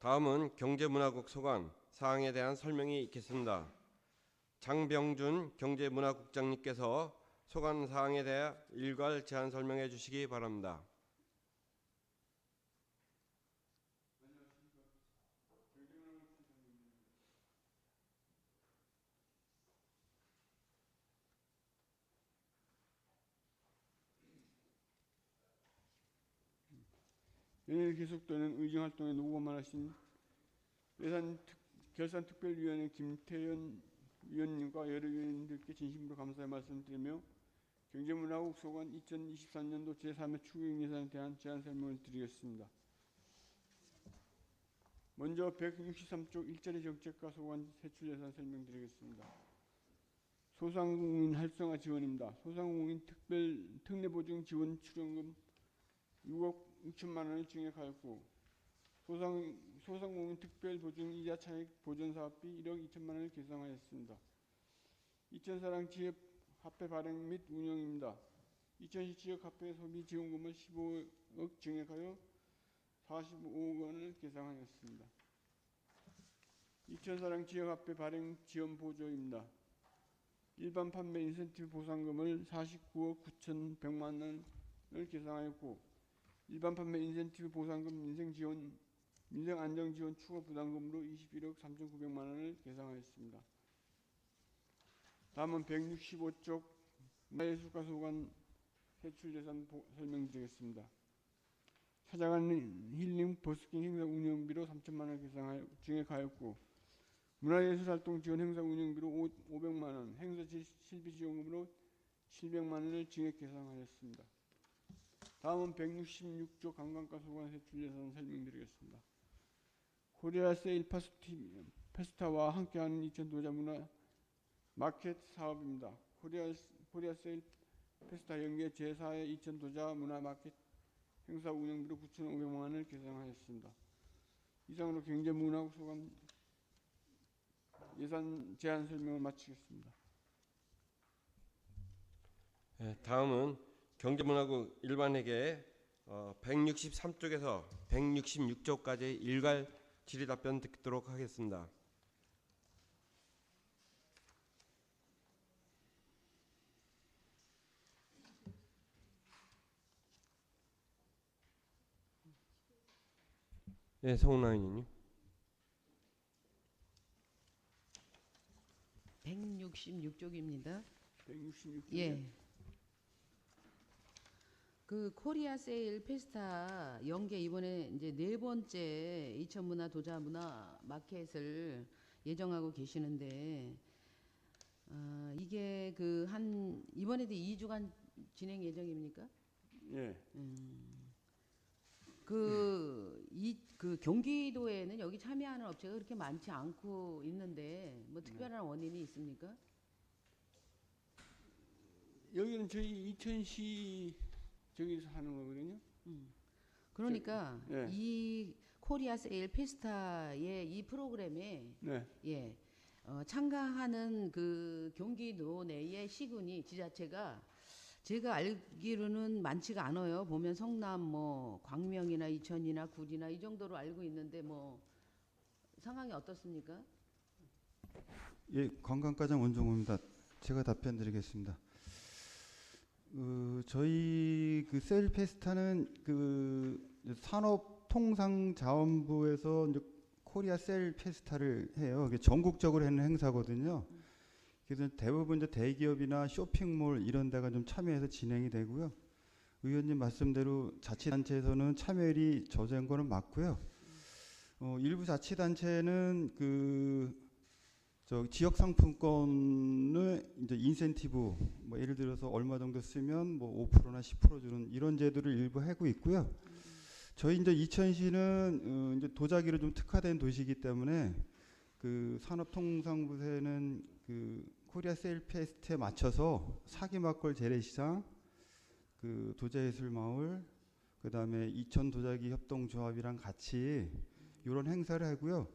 Speaker 1: 다음은 경제문화국 소관 사항에 대한 설명이 있겠습니다. 장병준 경제문화국장님께서 소관 사항에 대해 일괄 제안 설명해 주시기 바랍니다.
Speaker 13: 연일 계속되는 의정활동에 노고만 하신 결산특별위원회 김태현 위원님과 여러 위원님들께 진심으로 감사의 말씀드리며 경제문화국 소관 2023년도 제3회 추경예산에 대한 제안 설명을 드리겠습니다. 먼저 163쪽 일자리 정책과 소관 세출예산 설명드리겠습니다. 소상공인 활성화 지원입니다. 소상공인 특례보증 지원 출연금 6억 6천만 원을 증액하였고 소상공인 특별보증 이자 차익 보전 사업비 1억 2천만 원을 계상하였습니다. 이천사랑 지역화폐 발행 및 운영입니다. 이천시 지역화폐 소비 지원금을 15억 증액하여 45억 원을 계상하였습니다. 이천사랑 지역화폐 발행 지원 보조입니다. 일반 판매 인센티브 보상금을 49억 9,100만 원을 계상하였고 일반 판매 인센티브 보상금 민생안정지원 추가 부담금으로 21억 3,900만 원을 계상하였습니다. 다음은 165쪽 문화예술가 소관 세출예산 설명드리겠습니다. 찾아가는 힐링 버스킹 행사 운영비로 3천만 원 증액하였고 문화예술활동 지원 행사 운영비로 500만 원, 행사 실비 지원금으로 700만 원을 증액 계상하였습니다. 다음은 166조 관광가 소관 세출예산 설명드리겠습니다. 코리아 세일 페스타와 함께하는 이천 도자 문화 마켓 사업입니다. 코리아 세일 페스타 연계 제4회 이천 도자 문화 마켓 행사 운영비로 9,500만 원을 계상하였습니다. 이상으로 경제문화국 소관 예산 제안 설명을 마치겠습니다.
Speaker 1: 네, 다음은 경제문화국 일반회계 163쪽에서 166쪽까지 일괄 질의답변 듣도록 하겠습니다. 네, 성훈아 의원님.
Speaker 3: 166쪽입니다.
Speaker 13: 166쪽.
Speaker 3: 예. 그 코리아 세일 페스타 연계 이번에 이제 네 번째 이천문화 도자문화 마켓을 예정하고 계시는데 이게 그 한 이번에도 2주간 진행 예정입니까?
Speaker 13: 예.
Speaker 3: 그 경기도에는 여기 참여하는 업체가 그렇게 많지 않고 있는데 뭐 특별한 원인이 있습니까?
Speaker 13: 여기는 저희 이천시 저기서 하는 거거든요.
Speaker 3: 그러니까
Speaker 13: 네.
Speaker 3: 이 코리아 세일 페스타의 이 프로그램에
Speaker 13: 네.
Speaker 3: 예, 참가하는 그 경기도 내의 시군이 지자체가 제가 알기로는 많지가 않아요. 보면 성남, 뭐 광명이나 이천이나 구리나 이 정도로 알고 있는데 뭐 상황이 어떻습니까?
Speaker 14: 예, 관광과장 원종호입니다. 제가 답변드리겠습니다. 저희 그 세일 페스타는 그 산업통상자원부에서 이제 코리아 세일 페스타를 해요. 이게 전국적으로 하는 행사거든요. 그래서 대부분 이제 대기업이나 쇼핑몰 이런 데가 좀 참여해서 진행이 되고요. 의원님 말씀대로 자치단체에서는 참여율이 저조한 거는 맞고요. 일부 자치단체는 지역 상품권을 이제 인센티브 뭐 예를 들어서 얼마 정도 쓰면 뭐 5%나 10% 주는 이런 제도를 일부 하고 있고요. 저희 이제 이천시는 이제 도자기로 좀 특화된 도시이기 때문에 그 산업통상부에는 그 코리아 세일 페스트에 맞춰서 사기막골 재래시장, 그 도자예술마을, 그다음에 이천 도자기 협동조합이랑 같이 이런 행사를 하고요.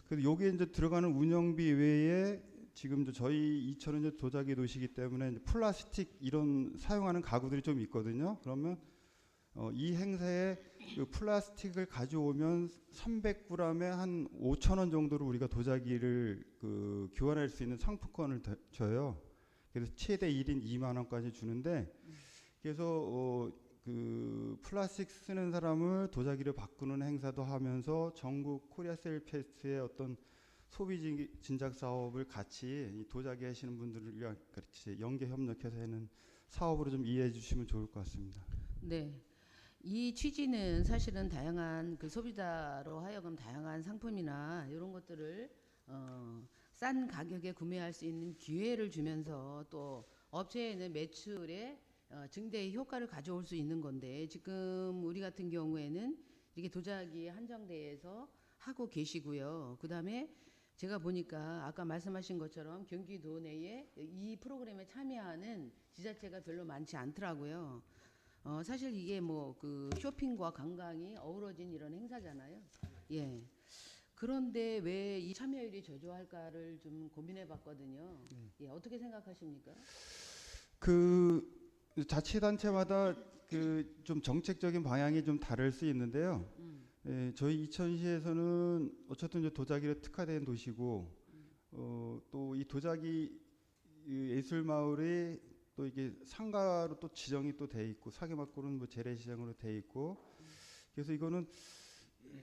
Speaker 14: 그래서 여기에 이제 들어가는 운영비 외에 지금 이제 저희 이천은 이제 도자기 도시이기 때문에 이제 플라스틱 이런 사용하는 가구들이 좀 있거든요. 그러면 이 행사에 그 플라스틱을 가져오면 300g에 한 5,000원 정도로 우리가 도자기를 그 교환할 수 있는 상품권을 줘요. 그래서 최대 1인 2만 원까지 주는데, 그래서 그 플라스틱 쓰는 사람을 도자기로 바꾸는 행사도 하면서 전국 코리아 세일 페스트의 어떤 소비 진작 사업을 같이 이 도자기 하시는 분들이랑 같이 연계 협력해서 하는 사업으로 좀 이해해 주시면 좋을 것 같습니다.
Speaker 3: 네. 이 취지는 사실은 다양한 그 소비자로 하여금 다양한 상품이나 이런 것들을 싼 가격에 구매할 수 있는 기회를 주면서 또 업체에는 매출에 증대의 효과를 가져올 수 있는 건데, 지금 우리 같은 경우에는 이렇게 도자기에 한정돼서 하고 계시고요. 그다음에 제가 보니까 아까 말씀하신 것처럼 경기도 내에 이 프로그램에 참여하는 지자체가 별로 많지 않더라고요. 사실 이게 뭐 그 쇼핑과 관광이 어우러진 이런 행사잖아요. 예. 그런데 왜 이 참여율이 저조할까를 좀 고민해봤거든요. 예, 어떻게 생각하십니까?
Speaker 14: 그 자치단체마다 그 좀 정책적인 방향이 좀 다를 수 있는데요. 예, 저희 이천시에서는 어쨌든 이제 도자기로 특화된 도시고, 또 이 도자기 예술마을이 또 이게 상가로 또 지정이 또 돼 있고, 사기막골은 뭐 재래시장으로 돼 있고, 그래서 이거는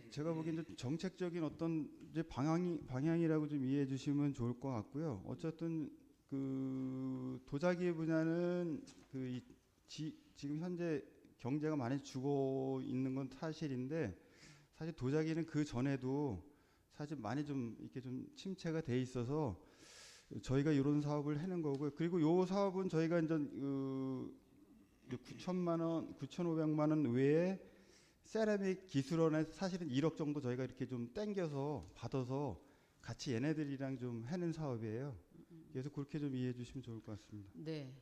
Speaker 14: 제가 보기엔 좀 정책적인 어떤 이제 방향이라고 좀 이해해 주시면 좋을 것 같고요. 어쨌든 그 도자기 분야는 그 지금 현재 경제가 많이 죽어 있는 건 사실인데, 사실 도자기는 그 전에도 사실 많이 좀 이렇게 좀 침체가 돼 있어서 저희가 이런 사업을 하는 거고요. 그리고 이 사업은 저희가 이제 9천만 원, 9,500만 원 외에 세라믹 기술원에 사실은 1억 정도 저희가 이렇게 좀 땡겨서 받아서 같이 얘네들이랑 좀 하는 사업이에요. 그래서 그렇게 좀 이해해 주시면 좋을 것 같습니다.
Speaker 3: 네.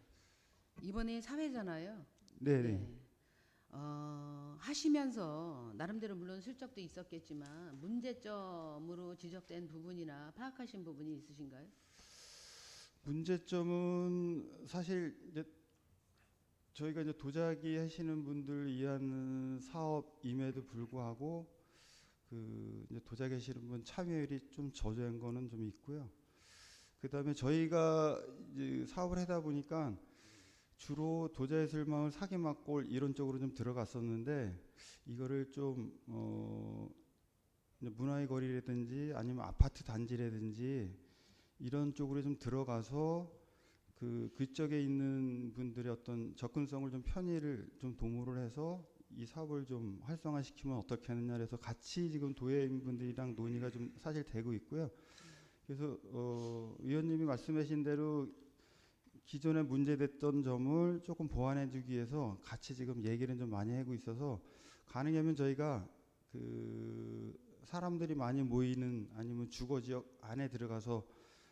Speaker 3: 이번에 사회잖아요.
Speaker 14: 네네.
Speaker 3: 네. 하시면서 나름대로 물론 실적도 있었겠지만 문제점으로 지적된 부분이나 파악하신 부분이 있으신가요?
Speaker 14: 문제점은 사실 이제 저희가 이제 도자기 하시는 분들 위한 사업임에도 불구하고 그 이제 도자기 하시는 분 참여율이 좀 저조한 거는 좀 있고요. 그다음에 저희가 이제 사업을 하다 보니까 주로 도자예술마을 사기막골 이런 쪽으로 좀 들어갔었는데, 이거를 좀 문화의 거리라든지 아니면 아파트 단지라든지 이런 쪽으로 좀 들어가서 그쪽에 있는 분들의 어떤 접근성을 좀 편의를 좀 도모를 해서 이 사업을 좀 활성화시키면 어떻게 하느냐 해서 같이 지금 도예인분들이랑 논의가 좀 사실 되고 있고요. 그래서 위원님이 말씀하신 대로 기존에 문제됐던 점을 조금 보완해주기 위해서 같이 지금 얘기를 좀 많이 하고 있어서, 가능하면 저희가 그 사람들이 많이 모이는 아니면 주거 지역 안에 들어가서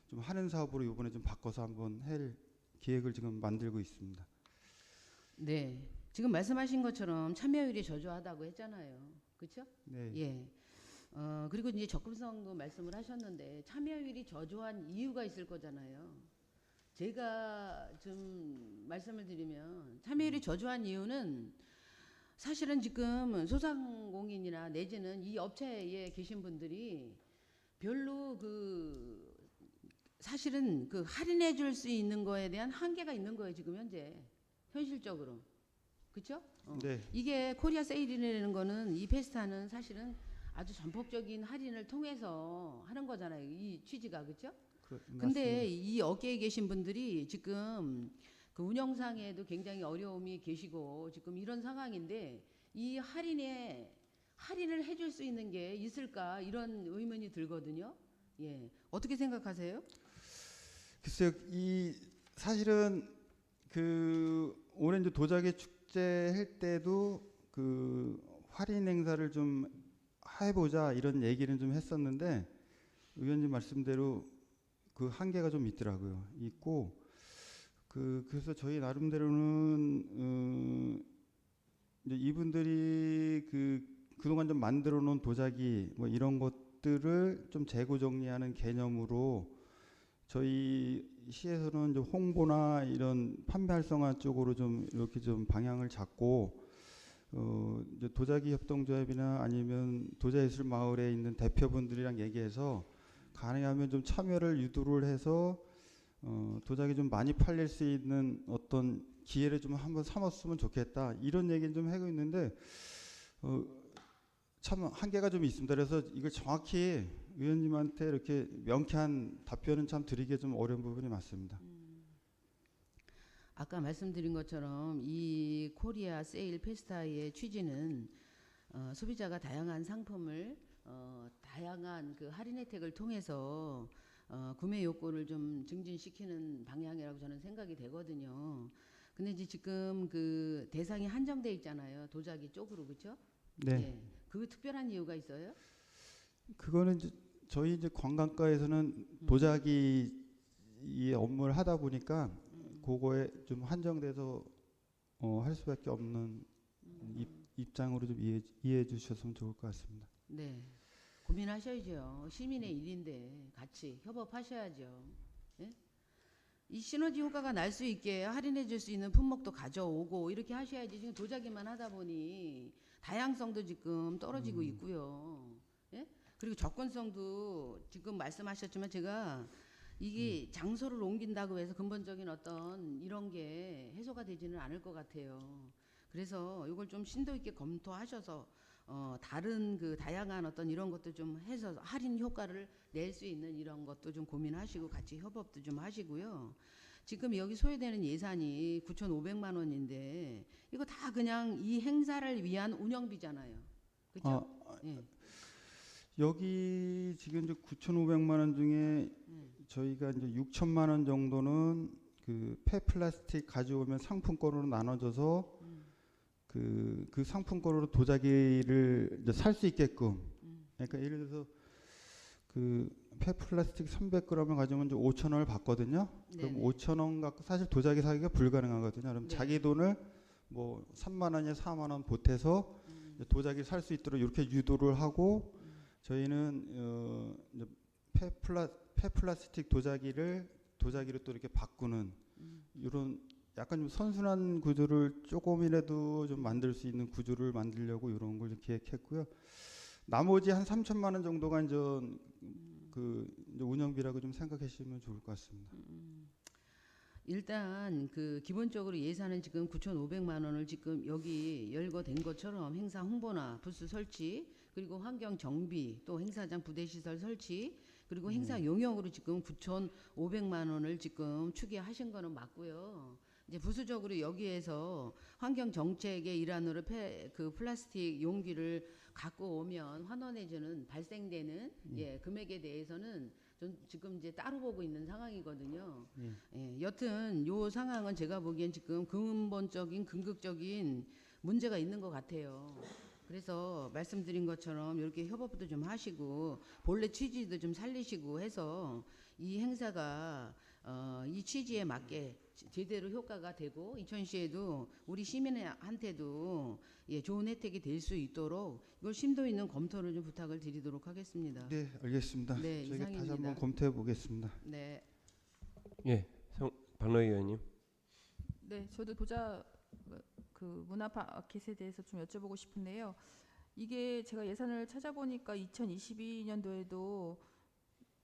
Speaker 14: 좀 하는 사업으로 이번에 좀 바꿔서 한번 할 계획을 지금 만들고 있습니다.
Speaker 3: 네. 지금 말씀하신 것처럼 참여율이 저조하다고 했잖아요. 그렇죠?
Speaker 14: 네.
Speaker 3: 예. 그리고 이제 접근성도 말씀을 하셨는데 참여율이 저조한 이유가 있을 거잖아요. 제가 좀 말씀을 드리면 참여율이 저조한 이유는 사실은 지금 소상공인이나 내지는 이 업체에 계신 분들이 별로 그 사실은 그 할인해 줄 수 있는 거에 대한 한계가 있는 거예요. 지금 현재 현실적으로. 그렇죠?
Speaker 14: 네.
Speaker 3: 이게 코리아 세일이라는 거는 이 페스타는 사실은 아주 전폭적인 할인을 통해서 하는 거잖아요. 이 취지가. 그렇죠? 근데 이 업계에 계신 분들이 지금 그 운영상에도 굉장히 어려움이 계시고 지금 이런 상황인데, 이 할인을 해줄 수 있는 게 있을까 이런 의문이 들거든요. 예, 어떻게 생각하세요?
Speaker 14: 글쎄요, 이 사실은 그 올해 이제 도자기 축제 할 때도 그 할인 행사를 좀 해보자 이런 얘기는 좀 했었는데 의원님 말씀대로 그 한계가 좀 있더라고요. 있고 그래서 저희 나름대로는 이제 이분들이 그동안 좀 만들어 놓은 도자기 뭐 이런 것들을 좀 재고 정리하는 개념으로 저희 시에서는 이제 홍보나 이런 판매 활성화 쪽으로 좀 이렇게 좀 방향을 잡고 이제 도자기 협동조합이나 아니면 도자예술 마을에 있는 대표분들이랑 얘기해서 가능하면 좀 참여를 유도를 해서 도자기 좀 많이 팔릴 수 있는 어떤 기회를 좀 한번 삼았으면 좋겠다 이런 얘기를 좀 하고 있는데 참 한계가 좀 있습니다. 그래서 이걸 정확히 의원님한테 이렇게 명쾌한 답변은 참 드리기 좀 어려운 부분이 많습니다.
Speaker 3: 아까 말씀드린 것처럼 이 코리아 세일 페스타의 취지는 소비자가 다양한 상품을 다양한 그 할인 혜택을 통해서 구매 욕구를 좀 증진시키는 방향이라고 저는 생각이 되거든요. 근데 이제 지금 그 대상이 한정돼 있잖아요. 도자기 쪽으로 그렇죠?
Speaker 14: 네.
Speaker 3: 네. 그 특별한 이유가 있어요?
Speaker 14: 그거는 이제 저희 이제 관광가에서는 도자기 이 업무를 하다 보니까 그거에 좀 한정돼서 할 수밖에 없는 입장으로 좀 이해해 주셨으면 좋을 것 같습니다.
Speaker 3: 네. 고민하셔야죠. 시민의 일인데 같이 협업하셔야죠. 예? 이 시너지 효과가 날 수 있게 할인해 줄 수 있는 품목도 가져오고 이렇게 하셔야지. 지금 도자기만 하다 보니 다양성도 지금 떨어지고 있고요. 예? 그리고 접근성도 지금 말씀하셨지만 제가 이게 장소를 옮긴다고 해서 근본적인 어떤 이런 게 해소가 되지는 않을 것 같아요. 그래서 이걸 좀 심도 있게 검토하셔서 다른 그 다양한 어떤 이런 것도 좀 해서 할인 효과를 낼 수 있는 이런 것도 좀 고민하시고 같이 협업도 좀 하시고요. 지금 여기 소요되는 예산이 9,500만 원인데 이거 다 그냥 이 행사를 위한 운영비잖아요. 그렇죠? 예.
Speaker 14: 여기 지금 이제 9,500만 원 중에 저희가 이제 6천만 원 정도는 그 폐플라스틱 가져오면 상품권으로 나눠져서 그 상품권으로 도자기를 이제 살 수 있게끔. 그러니까 예를 들어서 그 폐플라스틱 300g을 가져오면 이제 5,000원을 받거든요. 그럼 5,000원 갖고 사실 도자기 사기가 불가능하거든요. 그럼 자기 돈을 뭐 3만 원이나 4만 원 보태서 도자기를 살 수 있도록 이렇게 유도를 하고 저희는 이제 폐플라스틱 도자기로 또 이렇게 바꾸는 이런 약간 좀 선순환 구조를 조금이라도 좀 만들 수 있는 구조를 만들려고 이런 걸 기획했고요. 나머지 한 3천만 원 정도가 이제 이제 운영비라고 좀 생각하시면 좋을 것 같습니다.
Speaker 3: 일단 그 기본적으로 예산은 지금 9,500만 원을 지금 여기 열거된 것처럼 행사 홍보나 부스 설치 그리고 환경 정비 또 행사장 부대 시설 설치 그리고 행사 용역으로 지금 9,500만 원을 지금 추계하신 거는 맞고요. 이제 부수적으로 여기에서 환경 정책의 일환으로 그 플라스틱 용기를 갖고 오면 환원해주는 발생되는 금액에 대해서는 좀 지금 이제 따로 보고 있는 상황이거든요. 예, 여튼 요 상황은 제가 보기엔 지금 근본적인 궁극적인 문제가 있는 것 같아요. 그래서 말씀드린 것처럼 이렇게 협업도 좀 하시고 본래 취지도 좀 살리시고 해서 이 행사가 이 취지에 맞게 제대로 효과가 되고 이천시에도 우리 시민한테도 좋은 혜택이 될 수 있도록 이걸 심도 있는 검토를 좀 부탁을 드리도록 하겠습니다.
Speaker 14: 네, 알겠습니다.
Speaker 3: 네,
Speaker 14: 저희가 다시
Speaker 3: 이상입니다.
Speaker 14: 한번 검토해 보겠습니다.
Speaker 3: 네.
Speaker 1: 예, 박노 의원님.
Speaker 10: 네, 저도 그 문화마켓에 대해서 좀 여쭤보고 싶은데요. 이게 제가 예산을 찾아보니까 2022년도에도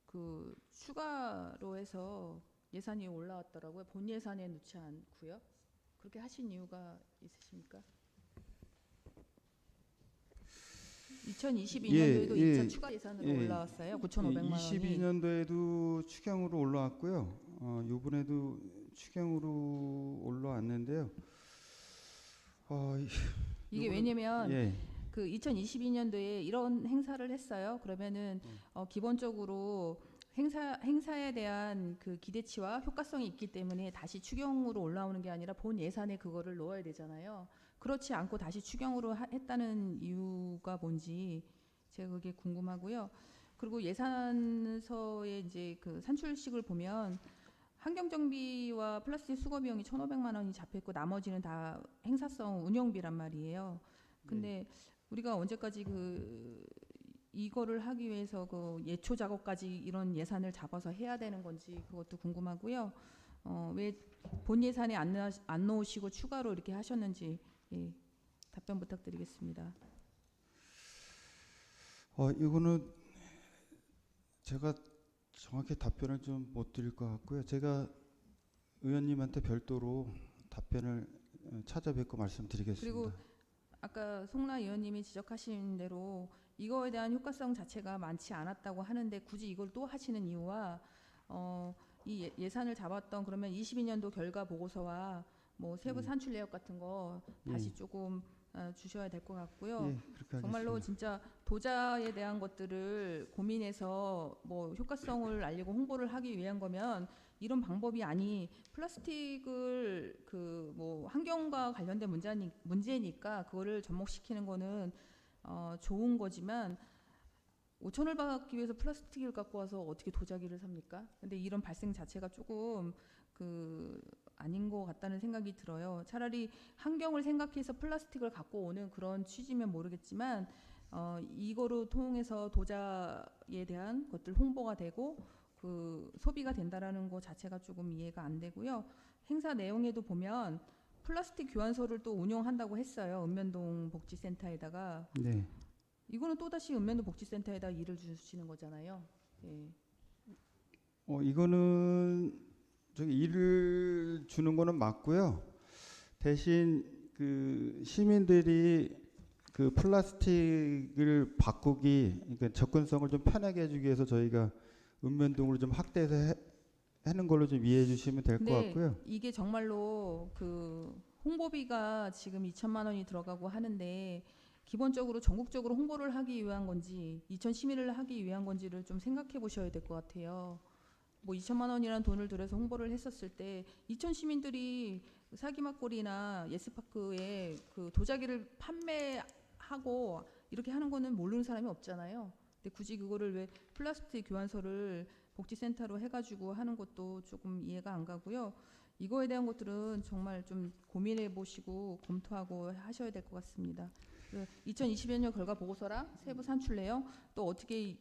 Speaker 10: 그 추가로 해서 예산이 올라왔더라고요. 본 예산에 넣지 않고요. 그렇게 하신 이유가 있으십니까? 2022년도에도 2차 추가 예산으로 올라왔어요. 9,500만 원이.
Speaker 14: 22년도에도 추경으로 올라왔고요. 이번에도 추경으로 올라왔는데요.
Speaker 10: 이게 왜냐면 그 2022년도에 이런 행사를 했어요. 그러면은 기본적으로 행사에 대한 그 기대치와 효과성이 있기 때문에 다시 추경으로 올라오는 게 아니라 본 예산에 그거를 넣어야 되잖아요. 그렇지 않고 다시 추경으로 했다는 이유가 뭔지 제가 그게 궁금하고요. 그리고 예산서의 이제 그 산출식을 보면 환경정비와 플라스틱 수거 비용이 1,500만 원이 잡혀 있고 나머지는 다 행사성 운영비란 말이에요. 근데 우리가 언제까지 그 이거를 하기 위해서 그 예초 작업까지 이런 예산을 잡아서 해야 되는 건지 그것도 궁금하고요. 왜 본 예산에 안 넣으시고 추가로 이렇게 하셨는지 답변 부탁드리겠습니다.
Speaker 14: 이거는 제가 정확히 답변을 좀 못 드릴 것 같고요. 제가 의원님한테 별도로 답변을 찾아뵙고 말씀드리겠습니다.
Speaker 10: 그리고 아까 송라 의원님이 지적하신 대로 이거에 대한 효과성 자체가 많지 않았다고 하는데 굳이 이걸 또 하시는 이유와 이 예산을 잡았던 그러면 22년도 결과 보고서와 뭐 세부 산출 내역 같은 거 다시 조금 주셔야 될 것 같고요.
Speaker 14: 그렇게
Speaker 10: 정말로
Speaker 14: 하겠습니다.
Speaker 10: 진짜 도자에 대한 것들을 고민해서 뭐 효과성을 알리고 홍보를 하기 위한 거면 이런 방법이 아니 플라스틱을 그 뭐 환경과 관련된 문제니까 그거를 접목시키는 거는 좋은 거지만 5천을 받기 위해서 플라스틱을 갖고 와서 어떻게 도자기를 삽니까? 근데 이런 발생 자체가 조금 그 아닌 것 같다는 생각이 들어요. 차라리 환경을 생각해서 플라스틱을 갖고 오는 그런 취지면 모르겠지만 이거로 통해서 도자에 대한 것들 홍보가 되고 그 소비가 된다라는 것 자체가 조금 이해가 안 되고요. 행사 내용에도 보면 플라스틱 교환소를 또 운영한다고 했어요. 읍면동 복지센터에다가.
Speaker 14: 네.
Speaker 10: 이거는 또다시 읍면동 복지센터에다 일을 주시는 거잖아요. 예.
Speaker 14: 이거는 저기 일을 주는 거는 맞고요. 대신 그 시민들이 그 플라스틱을 바꾸기 그러니까 접근성을 좀 편하게 해주기 위해서 저희가 읍면동으로 좀 확대해서 하는 걸로 좀 이해해 주시면 될 것 같고요.
Speaker 10: 이게 정말로 그 홍보비가 지금 2천만 원이 들어가고 하는데 기본적으로 전국적으로 홍보를 하기 위한 건지 2천 시민을 하기 위한 건지를 좀 생각해 보셔야 될 것 같아요. 뭐 2천만 원이라는 돈을 들여서 홍보를 했었을 때 2천 시민들이 사기막골이나 예스파크에 그 도자기를 판매하고 이렇게 하는 거는 모르는 사람이 없잖아요. 근데 굳이 그거를 왜 플라스틱 교환소를 복지센터로 해가지고 하는 것도 조금 이해가 안 가고요. 이거에 대한 것들은 정말 좀 고민해 보시고 검토하고 하셔야 될 것 같습니다. 2021년 결과 보고서랑 세부 산출 내역 또 어떻게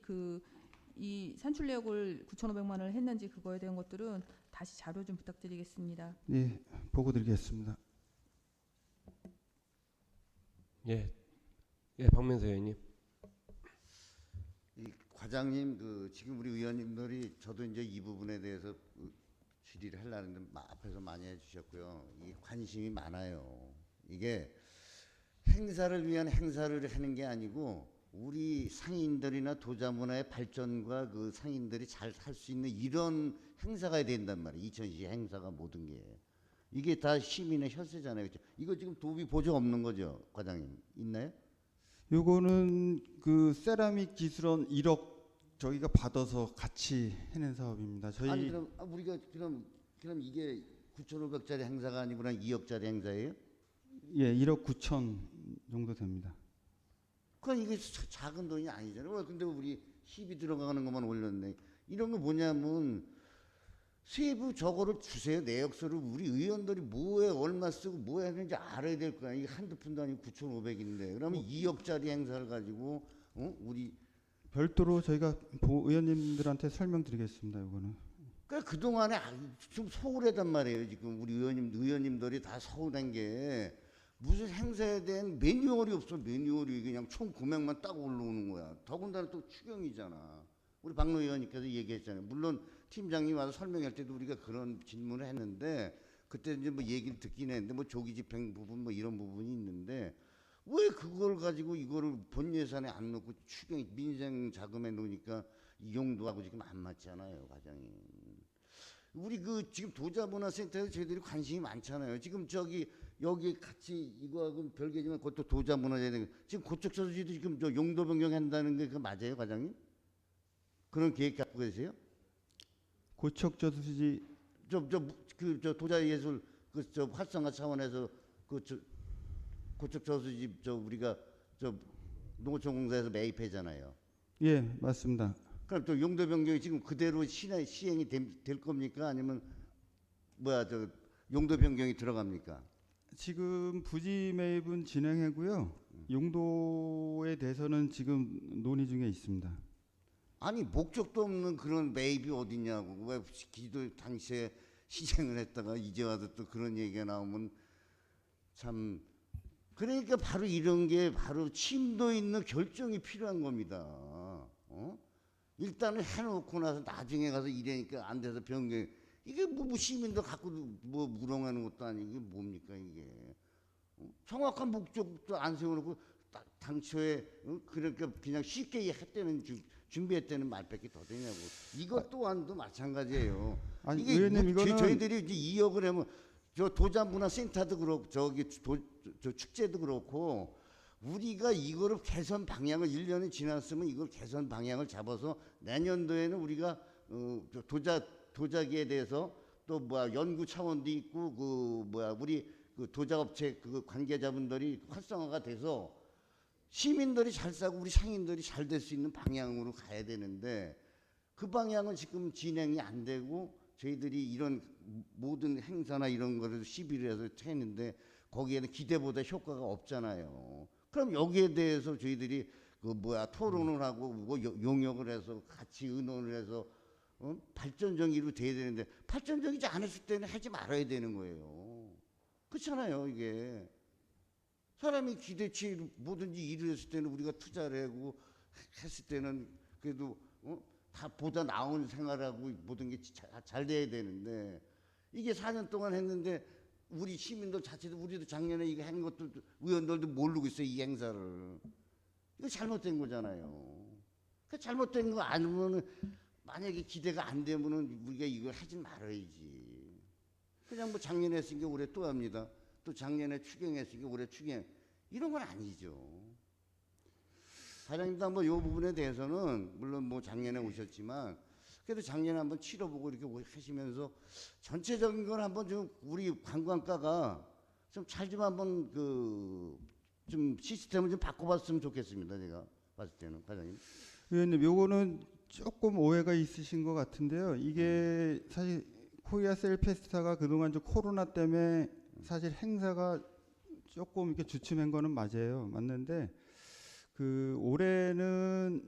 Speaker 10: 이 산출 내역을 9,500만 원을 했는지 그거에 대한 것들은 다시 자료 좀 부탁드리겠습니다.
Speaker 14: 예, 보고 드리겠습니다.
Speaker 1: 예, 박명수 의원님.
Speaker 2: 이 과장님 지금 우리 의원님들이 저도 이제 이 부분에 대해서 질의를 하려는데 앞에서 많이 해주셨고요. 이 관심이 많아요. 이게 행사를 위한 행사를 하는 게 아니고 우리 상인들이나 도자 문화의 발전과 그 상인들이 잘 살 수 있는 이런 행사가 된단 말이에요. 2020 행사가 모든 게 이게 다 시민의 혈세잖아요. 그렇죠? 이거 지금 도비 보조 없는 거죠, 과장님 있나요?
Speaker 14: 요거는 그 세라믹 기술원 1억 저희가 받아서 같이 해낸 사업입니다. 저희
Speaker 2: 아니 그럼 우리가 그럼 이게 9,500짜리 행사가 아니고 2억짜리 행사예요?
Speaker 14: 예, 1억 9천 정도 됩니다.
Speaker 2: 그건 이게 작은 돈이 아니잖아요. 근데 우리 시비 들어가는 것만 올렸네. 이런 거 뭐냐면 세부 저거를 주세요. 내역서를 우리 의원들이 뭐에 얼마 쓰고 뭐 했는지 알아야 될 거야. 이게 한두 푼도 아니고 9,500인데 그러면 2억짜리 행사를 가지고 우리
Speaker 14: 별도로 저희가 의원님들한테 설명드리겠습니다. 이거는.
Speaker 2: 그러니까 그동안에 좀 서운하단 말이에요. 지금 우리 의원님들이 다 서운한 게 무슨 행사에 대한 매뉴얼이 없어. 매뉴얼이 그냥 총 금액만 딱 올라오는 거야. 더군다나 또 추경이잖아. 우리 박노 의원님께서 얘기했잖아요. 물론 팀장님 와서 설명할 때도 우리가 그런 질문을 했는데 그때 이제 뭐 얘기를 듣긴 했는데 뭐 조기 집행 부분 뭐 이런 부분이 있는데 왜 그걸 가지고 이거를 본 예산에 안 넣고 추경 민생 자금에 넣으니까 이 용도하고 지금 안 맞잖아요, 과장님. 우리 지금 도자문화센터에서 저희들이 관심이 많잖아요. 지금 여기 같이 이거하고 별개지만 그것도 도자문화재는 지금 고척 저수지도 지금 저 용도 변경한다는 게 그거 맞아요, 과장님? 그런 계획 갖고 계세요?
Speaker 14: 고척 저수지
Speaker 2: 저 도자예술 활성화 차원에서 고척 저수지 우리가 농어촌공사에서 매입하잖아요.
Speaker 14: 예, 맞습니다.
Speaker 2: 그럼 또 용도 변경이 지금 그대로 시행이 될 겁니까? 아니면 용도 변경이 들어갑니까?
Speaker 14: 지금 부지 매입은 진행하고요. 용도에 대해서는 지금 논의 중에 있습니다.
Speaker 2: 아니 목적도 없는 그런 매입이 어딨냐고. 왜 기도 당시에 시행을 했다가 이제 와서 또 그런 얘기가 나오면 참. 그러니까 바로 이런 게 바로 심도 있는 결정이 필요한 겁니다. 일단은 해놓고 나서 나중에 가서 이래니까 안 돼서 변경. 이게 뭐 시민도 갖고 뭐 무렁하는 것도 아니고 이게 뭡니까 이게. 정확한 목적도 안 세워놓고 당초에 그러니까 그냥 쉽게 했다는 준비했다는 말밖에 더 되냐고. 이것 또한도 마찬가지예요.
Speaker 14: 아니,
Speaker 2: 이게
Speaker 14: 의원님, 이거는
Speaker 2: 저희들이 이제 2억을 하면 저 도자문화센터도 그렇고 저 축제도 그렇고 우리가 이거를 개선 방향을 1년이 지났으면 이걸 개선 방향을 잡아서 내년도에는 우리가 도자기에 대해서 또 연구 차원도 있고 우리 도자업체 관계자분들이 활성화가 돼서 시민들이 잘 사고 우리 상인들이 잘 될 수 있는 방향으로 가야 되는데 그 방향은 지금 진행이 안 되고 저희들이 이런 모든 행사나 이런 거를 시비를 해서 했는데 거기에는 기대보다 효과가 없잖아요. 그럼 여기에 대해서 저희들이 토론을 하고 용역을 해서 같이 의논을 해서 발전적으로 돼야 되는데 발전적이지 않았을 때는 하지 말아야 되는 거예요. 그렇잖아요, 이게. 사람이 기대치 뭐든지 일을 했을 때는 우리가 투자를 하고 했을 때는 그래도 다 보다 나은 생활하고 모든 게 잘 돼야 되는데 이게 4년 동안 했는데 우리 시민들 자체도 우리도 작년에 이거 한 것도 의원들도 모르고 있어요, 이 행사를. 이거 잘못된 거잖아요. 그 잘못된 거 아니면은 만약에 기대가 안 되면은 우리가 이걸 하지 말아야지. 그냥 뭐 작년에 했으니까 올해 또 합니다. 또 작년에 추경했으니까 올해 추경. 이런 건 아니죠. 사장님도 한번 이 부분에 대해서는 물론 뭐 작년에 오셨지만 그래도 작년에 한번 치러보고 이렇게 하시면서 전체적인 건 한번 좀 우리 관광가가 좀 잘 좀 한번 좀 시스템을 좀 바꿔봤으면 좋겠습니다. 제가 봤을 때는 과장님.
Speaker 14: 의원님, 요거는 조금 오해가 있으신 것 같은데요. 이게 사실 코리아 셀 페스타가 그동안 좀 코로나 때문에 사실 행사가 조금 이렇게 주춤한 거는 맞아요. 맞는데 올해는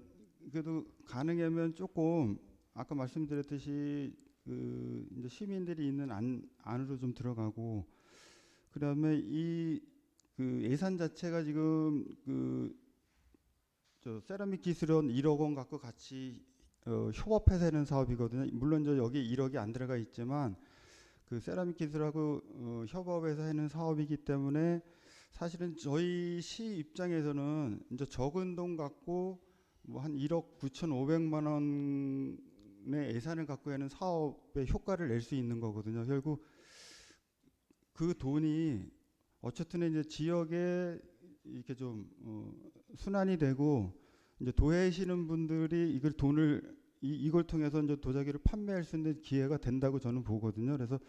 Speaker 14: 그래도 가능하면 조금 아까 말씀드렸듯이 이제 시민들이 있는 안으로 좀 들어가고 그다음에 이 예산 자체가 지금 저 세라믹 기술원 1억 원 갖고 같이 협업해서 하는 사업이거든요. 물론 저 여기 1억이 안 들어가 있지만 세라믹 기술하고 협업해서 하는 사업이기 때문에 사실은 저희 시 입장에서는 이제 적은 돈 갖고 뭐 한 1억 9,500만 원의 예산을 갖고 하는 사업의 효과를 낼 수 있는 거거든요. 결국 그 돈이 어쨌든 이제 지역에 이렇게 좀 순환이 되고 이제 도해시는 분들이 이걸 통해서 이제 도자기를 판매할 수 있는 기회가 된다고 저는 보거든요. 그래서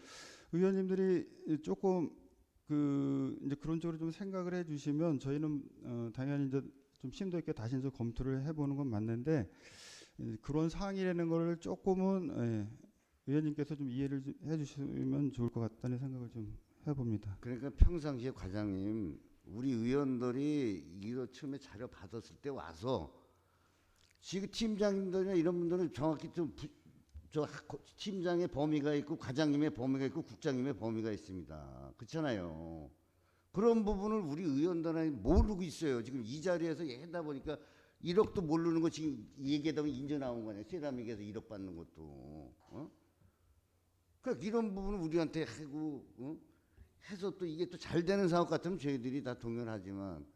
Speaker 14: 의원님들이 조금 이제 그런 쪽으로 좀 생각을 해주시면 저희는 당연히 이제 좀 심도 있게 다시 이제 검토를 해보는 건 맞는데 그런 사항이라는 걸 조금은 의원님께서 좀 이해를 좀 해주시면 좋을 것 같다는 생각을 좀 해봅니다.
Speaker 2: 그러니까 평상시에 과장님 우리 의원들이 이거 처음에 자료 받았을 때 와서 지금 팀장님들이나 이런 분들은 정확히 저 팀장의 범위가 있고 과장님의 범위가 있고 국장님의 범위가 있습니다. 그렇잖아요. 그런 부분을 우리 의원들은 모르고 있어요. 지금 이 자리에서 하다 보니까 1억도 모르는 거 지금 얘기하다 보면 인제 나온 거네요. 세라믹에서 1억 받는 것도. 그러니까 이런 부분을 우리한테 하고 해서 또 이게 또 잘 되는 사업 같으면 저희들이 다 동의하지만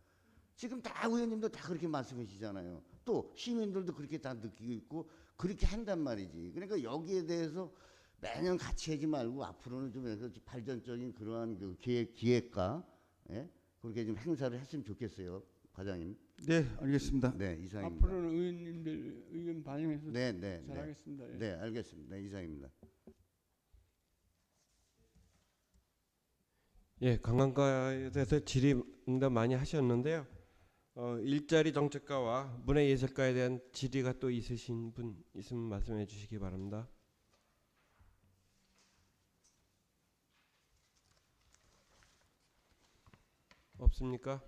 Speaker 2: 지금 다 의원님도 다 그렇게 말씀하시잖아요. 또 시민들도 그렇게 다 느끼고 있고 그렇게 한단 말이지. 그러니까 여기에 대해서 매년 같이 하지 말고 앞으로는 좀 해서 발전적인 그러한 기획과 그렇게 좀 행사를 했으면 좋겠어요, 과장님.
Speaker 14: 네, 알겠습니다.
Speaker 2: 네, 이상입니다.
Speaker 13: 앞으로는 의원님들 의견 반영해서 잘하겠습니다. 예.
Speaker 2: 네, 알겠습니다. 이상입니다.
Speaker 1: 예, 관광가에 대해서 질의응답 많이 하셨는데요. 일자리 정책과와 문화예술가에 대한 질의가 또 있으신 분 있으면 말씀해 주시기 바랍니다. 없습니까?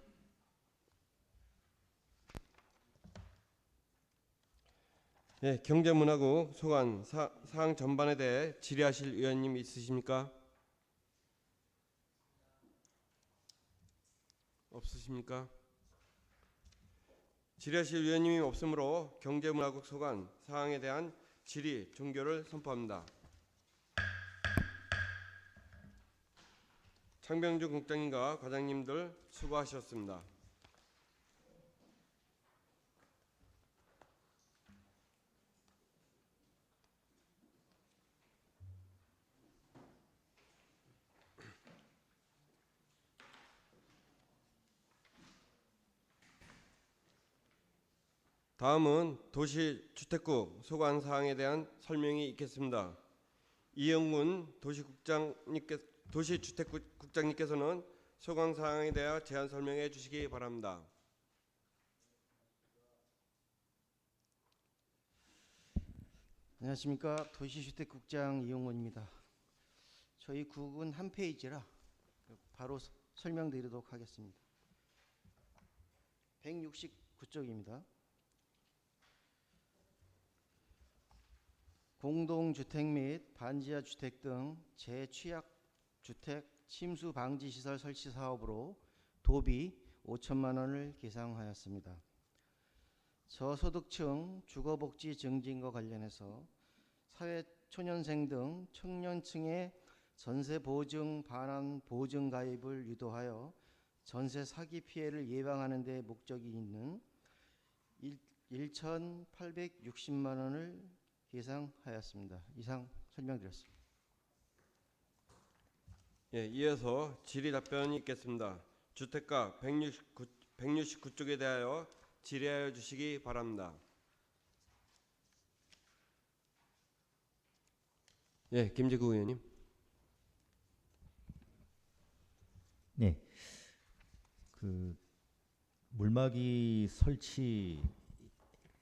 Speaker 1: 예, 경제문화국 소관 사항 전반에 대해 질의하실 의원님 있으십니까? 없으십니까? 질의하실 의원님이 없으므로 경제문화국 소관 사항에 대한 질의 종결을 선포합니다. 창병주 국장님과 과장님들 수고하셨습니다. 다음은 도시주택국 소관 사항에 대한 설명이 있겠습니다. 이영군 도시주택국장님께서는 소관 사항에 대해 제안 설명해 주시기 바랍니다.
Speaker 15: 안녕하십니까. 도시주택국장 이용원입니다. 저희 국은 한 페이지라 바로 설명드리도록 하겠습니다. 169쪽입니다. 공동주택 및 반지하 주택 등 재취약주택 침수 방지 시설 설치 사업으로 도비 5천만 원을 계상하였습니다. 저소득층 주거복지 증진과 관련해서 사회초년생 등 청년층의 전세 보증 반환 보증 가입을 유도하여 전세 사기 피해를 예방하는 데 목적이 있는 1,860만 원을 계상하였습니다. 이상 설명드렸습니다.
Speaker 1: 예, 이어서 질의 답변이 있겠습니다. 주택가 169쪽에 대하여 질의하여 주시기 바랍니다. 예, 김재구 의원님.
Speaker 8: 네, 그 물막이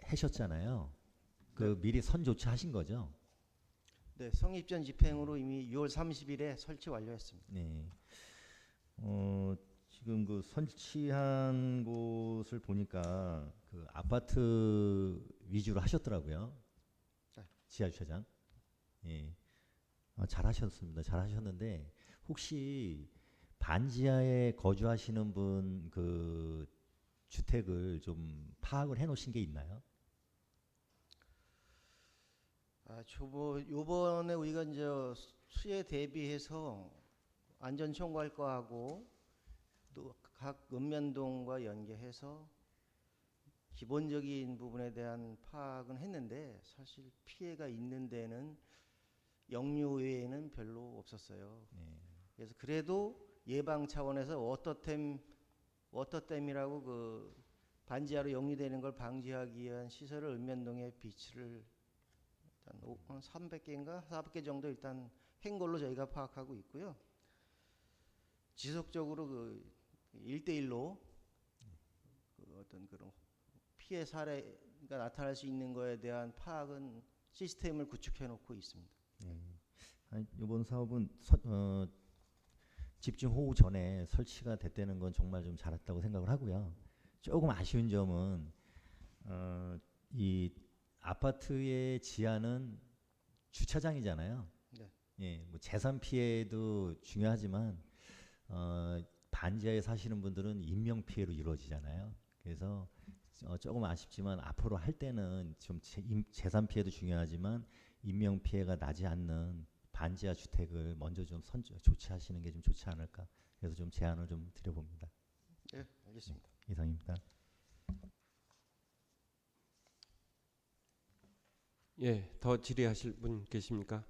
Speaker 8: 설치하셨잖아요. 그 미리 선 조치하신 거죠?
Speaker 15: 네, 성립전 집행으로 이미 6월 30일에 설치 완료했습니다.
Speaker 8: 네. 지금 그 설치한 곳을 보니까 그 아파트 위주로 하셨더라고요.
Speaker 15: 네.
Speaker 8: 지하 주차장. 예. 잘하셨습니다. 잘하셨는데 혹시 반지하에 거주하시는 분 그 주택을 좀 파악을 해놓으신 게 있나요?
Speaker 15: 요번에 우리가 이제 수에 대비해서 안전 총괄 거하고 또 각 읍면동과 연계해서 기본적인 부분에 대한 파악은 했는데 사실 피해가 있는 데는 역류 외에는 별로 없었어요. 그래서 그래도 예방 차원에서 워터댐이라고 그 반지하로 역류되는 걸 방지하기 위한 시설을 읍면동에 비치를 한 300개인가 400개 정도 일단 한 걸로 저희가 파악하고 있고요. 지속적으로 그 1대1로 그 어떤 그런 피해 사례가 나타날 수 있는 거에 대한 파악은 시스템을 구축해 놓고 있습니다.
Speaker 8: 이번 사업은 집중호우 전에 설치가 됐다는 건 정말 좀 잘했다고 생각을 하고요. 조금 아쉬운 점은 이 아파트의 지하는 주차장이잖아요.
Speaker 15: 네.
Speaker 8: 예, 뭐 재산 피해도 중요하지만 반지하에 사시는 분들은 인명 피해로 이루어지잖아요. 그래서 조금 아쉽지만 앞으로 할 때는 좀 재산 피해도 중요하지만 인명 피해가 나지 않는 반지하 주택을 먼저 좀 조치하시는 게 좀 좋지 않을까. 그래서 좀 제안을 좀 드려봅니다.
Speaker 15: 네, 알겠습니다.
Speaker 8: 이상입니다.
Speaker 1: 예, 더 질의하실 분 계십니까?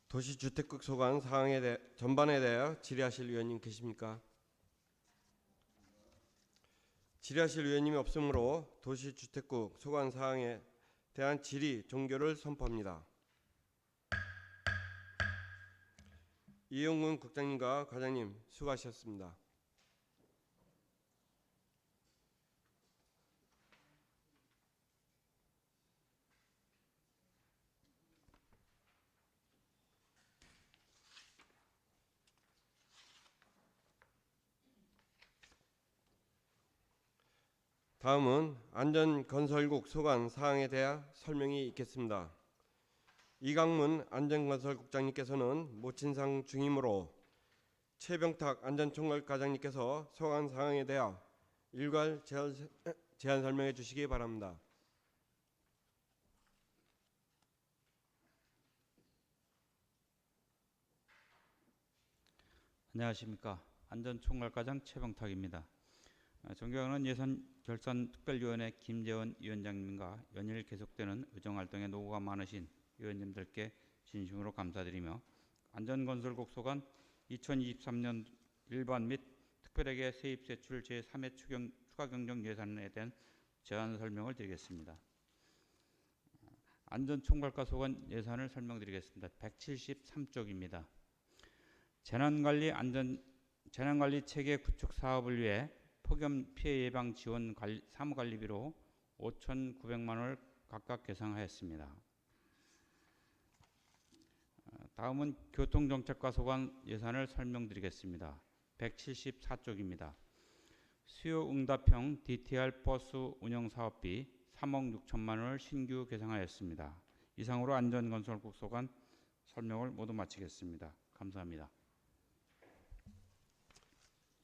Speaker 1: 도시주택국 소관 사항에 대해 전반에 대하여 질의하실 의원님 계십니까? 질의하실 의원님이 없으므로 도시주택국 소관 사항에 대한 질의 종결을 선포합니다. 이용근 국장님과 과장님 수고하셨습니다. 다음은 안전건설국 소관 사항에 대한 설명이 있겠습니다. 이강문 안전건설국장님께서는 모친상 중이므로 최병탁 안전총괄과장님께서 소관 사항에 대하여 일괄 제안 설명해 주시기 바랍니다.
Speaker 16: 안녕하십니까. 안전총괄과장 최병탁입니다. 존경하는 예산결산특별위원회 김재원 위원장님과 연일 계속되는 의정활동에 노고가 많으신 위원님들께 진심으로 감사드리며 안전건설국 소관 2023년 일반 및 특별회계 세입세출 제3회 추가경정 예산에 대한 제안 설명을 드리겠습니다. 안전총괄과 소관 예산을 설명드리겠습니다. 173쪽입니다. 재난관리 체계 구축 사업을 위해 폭염 피해 예방 지원 사무관리비로 5,900만 원을 각각 계상하였습니다. 다음은 교통정책과 소관 예산을 설명드리겠습니다. 174쪽입니다. 수요응답형 DTR 버스 운영사업비 3억 6천만 원을 신규 계상하였습니다. 이상으로 안전건설국 소관 설명을 모두 마치겠습니다. 감사합니다.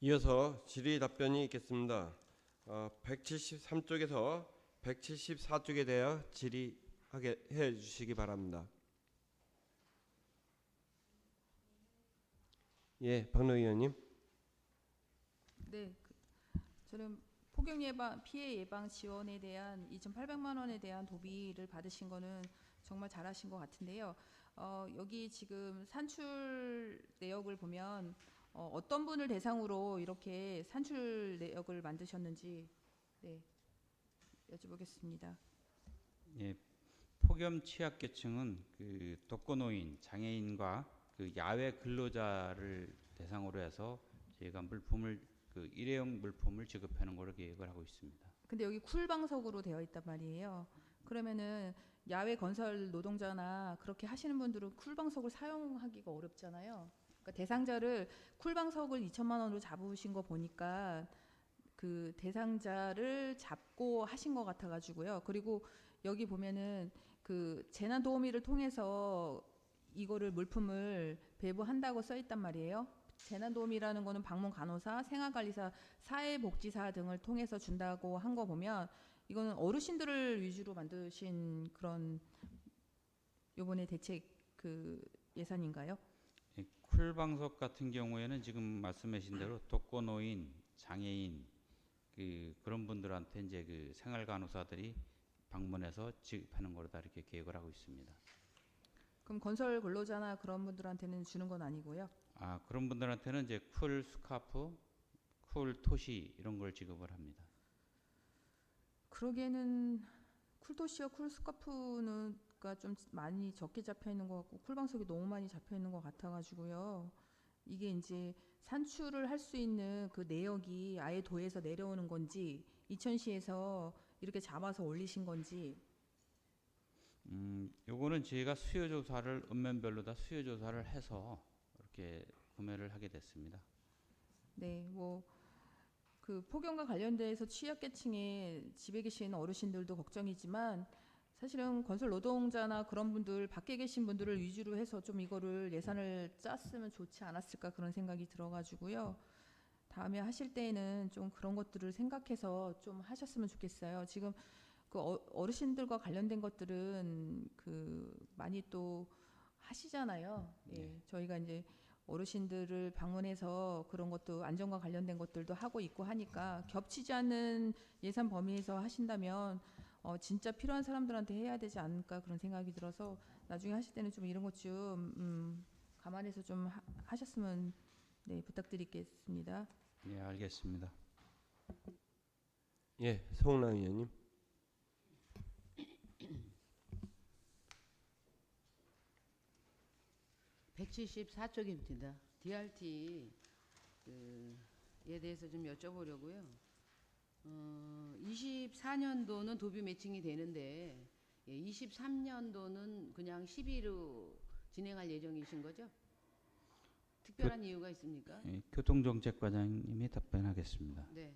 Speaker 1: 이어서 질의 답변이 있겠습니다. 173쪽에서 174쪽에 대하여 질의하게 해 주시기 바랍니다. 예, 박노 의원님.
Speaker 10: 네, 저는 폭염 예방, 피해 예방 지원에 대한 2,800만 원에 대한 도비를 받으신 거는 정말 잘하신 것 같은데요. 여기 지금 산출 내역을 보면 어떤 분을 대상으로 이렇게 산출 내역을 만드셨는지 여쭤보겠습니다.
Speaker 16: 예, 폭염 취약계층은 그 독거노인, 장애인과 그 야외 근로자를 대상으로 해서 저희가 물품을 일회용 물품을 지급하는 걸로 계획을 하고 있습니다.
Speaker 10: 근데 여기 쿨방석으로 되어 있단 말이에요. 그러면은 야외 건설 노동자나 그렇게 하시는 분들은 쿨방석을 사용하기가 어렵잖아요. 그러니까 대상자를 쿨방석을 2천만 원으로 잡으신 거 보니까 그 대상자를 잡고 하신 것 같아가지고요. 그리고 여기 보면은 그 재난도우미를 통해서 이거를 물품을 배부한다고 써 있단 말이에요. 재난도우미라는 거는 방문간호사, 생활관리사, 사회복지사 등을 통해서 준다고 한 거 보면 이거는 어르신들을 위주로 만드신 그런 요번에 대책 그 예산인가요?
Speaker 16: 쿨방석 같은 경우에는 지금 말씀하신 대로 독거노인, 장애인 그런 분들한테 이제 그 생활간호사들이 방문해서 지급하는 거로 다 이렇게 계획을 하고 있습니다.
Speaker 10: 그럼 건설 근로자나 그런 분들한테는 주는 건 아니고요?
Speaker 16: 그런 분들한테는 이제 쿨 스카프, 쿨 토시 이런 걸 지급을 합니다.
Speaker 10: 그러기에는 쿨토시와 쿨스카프는 좀 많이 적게 잡혀 있는 것 같고 쿨방석이 너무 많이 잡혀 있는 것 같아가지고요. 이게 이제 산출을 할 수 있는 그 내역이 아예 도에서 내려오는 건지 이천시에서 이렇게 잡아서 올리신 건지.
Speaker 16: 요거는 저희가 수요 조사를 읍면별로 다 수요 조사를 해서 이렇게 구매를 하게 됐습니다.
Speaker 10: 네, 뭐 그 폭염과 관련돼서 취약계층에 집에 계신 어르신들도 걱정이지만 사실은 건설 노동자나 그런 분들 밖에 계신 분들을 위주로 해서 좀 이거를 예산을 짰으면 좋지 않았을까 그런 생각이 들어가지고요. 다음에 하실 때에는 좀 그런 것들을 생각해서 좀 하셨으면 좋겠어요. 지금 그 어르신들과 관련된 것들은 그 많이 또 하시잖아요. 예, 저희가 이제 어르신들을 방문해서 그런 것도 안전과 관련된 것들도 하고 있고 하니까 겹치지 않는 예산 범위에서 하신다면 진짜 필요한 사람들한테 해야 되지 않을까 그런 생각이 들어서 나중에 하실 때는 좀 이런 것 좀 감안해서 좀 하셨으면 부탁드리겠습니다.
Speaker 16: 네, 알겠습니다.
Speaker 1: 예, 송랑 의원님.
Speaker 3: 174쪽입니다. DRT 에 대해서 좀 여쭤보려고요. 24년도는 도비 매칭이 되는데 23년도는 그냥 12로 진행할 예정이신 거죠? 특별한 이유가 있습니까?
Speaker 16: 예, 교통정책과장님이 답변하겠습니다.
Speaker 3: 네.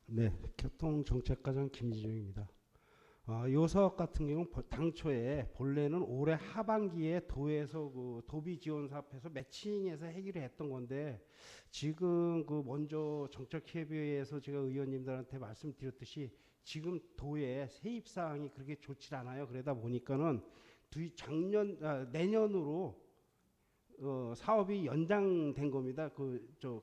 Speaker 17: 네, 교통정책과장 김진용입니다. 요 사업 같은 경우는 당초에 본래는 올해 하반기에 도에서 그 도비 지원 사업에서 매칭해서 해결을 했던 건데 지금 그 먼저 정책협의회에서 제가 의원님들한테 말씀드렸듯이 지금 도의 세입 사항이 그렇게 좋지 않아요. 그러다 보니까는 내년으로 사업이 연장된 겁니다.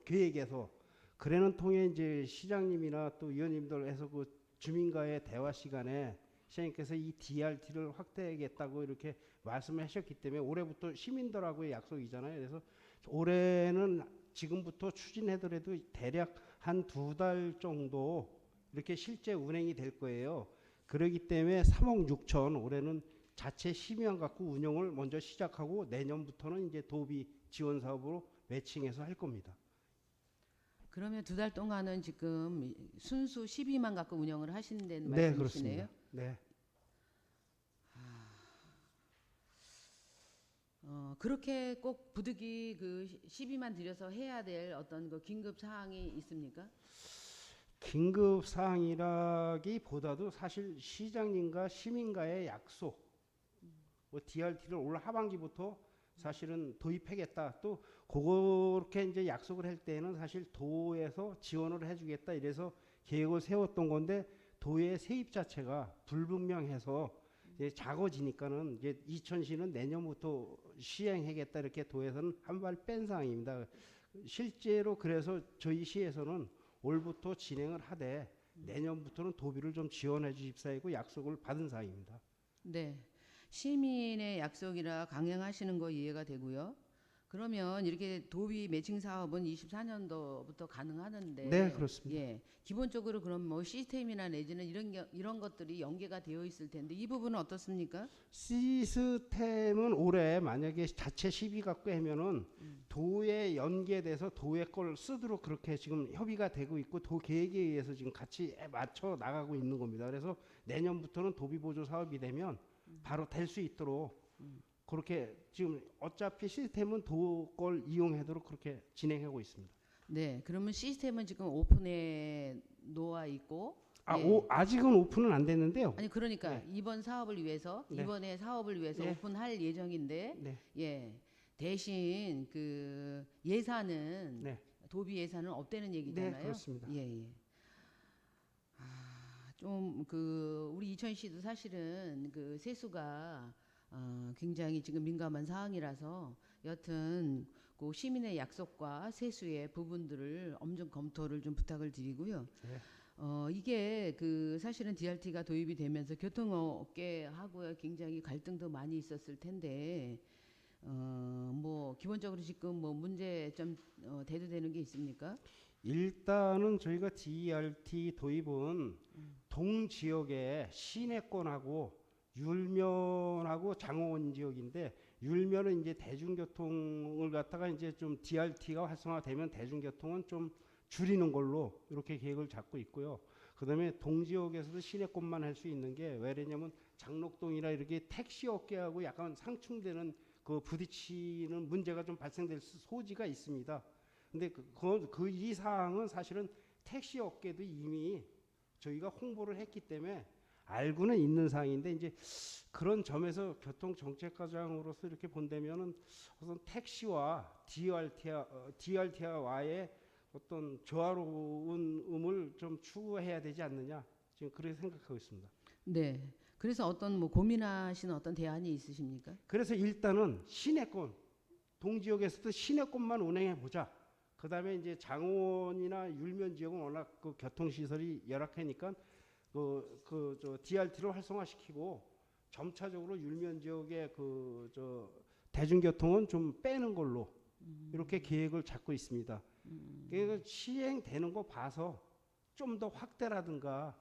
Speaker 17: 계획에서. 그래는 통해 이제 시장님이나 또 의원님들 해서 그 주민과의 대화 시간에 시장님께서 이 DRT를 확대하겠다고 이렇게 말씀하셨기 때문에 올해부터 시민들하고의 약속이잖아요. 그래서 올해는 지금부터 추진하더라도 대략 한 2달 정도 이렇게 실제 운행이 될 거예요. 그렇기 때문에 3억 6천 올해는 자체 심의안 갖고 운영을 먼저 시작하고 내년부터는 이제 도비 지원 사업으로 매칭해서 할 겁니다.
Speaker 3: 그러면 2달 동안은 지금 순수 12만 갖고 운영을 하신다는
Speaker 17: 네,
Speaker 3: 말씀이시네요?
Speaker 17: 그렇습니다. 네.
Speaker 3: 그렇게 꼭 부득이 그 12만 들여서 해야 될 어떤 그 긴급 사항이 있습니까?
Speaker 17: 긴급 사항이라기보다도 사실 시장님과 시민과의 약속, DRT를 올 하반기부터 사실은 도입하겠다. 또 그렇게 이제 약속을 할 때는 사실 도에서 지원을 해주겠다. 이래서 계획을 세웠던 건데 도의 세입 자체가 불분명해서 이제 작아지니까는 이제 이천시는 내년부터 시행하겠다 이렇게 도에서는 한 발 뺀 상황입니다. 실제로 그래서 저희 시에서는 올부터 진행을 하되 내년부터는 도비를 좀 지원해 주십사이고 약속을 받은 사항입니다.
Speaker 3: 네. 시민의 약속이라 강행하시는 거 이해가 되고요. 그러면 이렇게 도비 매칭 사업은 24년도부터 가능하는데
Speaker 17: 네, 그렇습니다.
Speaker 3: 예. 기본적으로 그럼 뭐 시스템이나 내지는 이런 것들이 연계가 되어 있을 텐데 이 부분은 어떻습니까?
Speaker 17: 시스템은 올해 만약에 자체 시비 갖고 하면은 도에 연계돼서 도의 걸 쓰도록 그렇게 지금 협의가 되고 있고 도 계획에 의해서 지금 같이 맞춰 나가고 있는 겁니다. 그래서 내년부터는 도비 보조 사업이 되면 바로 될 수 있도록 그렇게 지금 어차피 시스템은 도 걸 이용하도록 그렇게 진행하고 있습니다.
Speaker 3: 네. 그러면 시스템은 지금 오픈해 놓아 있고
Speaker 17: 아직은 오픈은 안 됐는데요.
Speaker 3: 아니 그러니까 이번 사업을 위해서
Speaker 17: 네.
Speaker 3: 이번에 사업을 위해서
Speaker 17: 네.
Speaker 3: 오픈할 예정인데
Speaker 17: 네.
Speaker 3: 예. 대신 그 예산은
Speaker 17: 네.
Speaker 3: 도비 예산은 없다는 얘기잖아요.
Speaker 17: 네, 그렇습니다.
Speaker 3: 예. 좀 그 우리 이천시도 사실은 그 세수가 굉장히 지금 민감한 사항이라서 여튼 그 시민의 약속과 세수의 부분들을 엄중 검토를 좀 부탁을 드리고요.
Speaker 17: 네.
Speaker 3: 이게 그 사실은 DRT가 도입이 되면서 교통업계하고 굉장히 갈등도 많이 있었을 텐데 뭐 기본적으로 지금 뭐 문제점 대두되는 게 있습니까?
Speaker 17: 일단은 저희가 DRT 도입은 동지역의 시내권하고 율면하고 장호원 지역인데 율면은 이제 대중교통을 갖다가 이제 좀 DRT가 활성화되면 대중교통은 좀 줄이는 걸로 이렇게 계획을 잡고 있고요. 그다음에 동지역에서도 시내권만 할 수 있는 게 왜냐면 장록동이나 이렇게 택시 업계하고 약간 상충되는 그 부딪히는 문제가 좀 발생될 소지가 있습니다. 근데 이 사항은 사실은 택시 업계도 이미 저희가 홍보를 했기 때문에 알고는 있는 사항인데 이제 그런 점에서 교통정책과장으로서 이렇게 본다면은 우선 택시와 DRT와의 어떤 조화로운 좀 추구해야 되지 않느냐 지금 그렇게 생각하고 있습니다.
Speaker 3: 네. 그래서 어떤 뭐 고민하시는 어떤 대안이 있으십니까?
Speaker 17: 그래서 일단은 시내권 동지역에서도 시내권만 운행해 보자. 그다음에 이제 장원이나 율면 지역은 워낙 그 교통 시설이 열악하니까 저 DRT를 활성화시키고 점차적으로 율면 지역의 대중교통은 좀 빼는 걸로 이렇게 계획을 잡고 있습니다. 그래서 시행되는 거 봐서 좀 더 확대라든가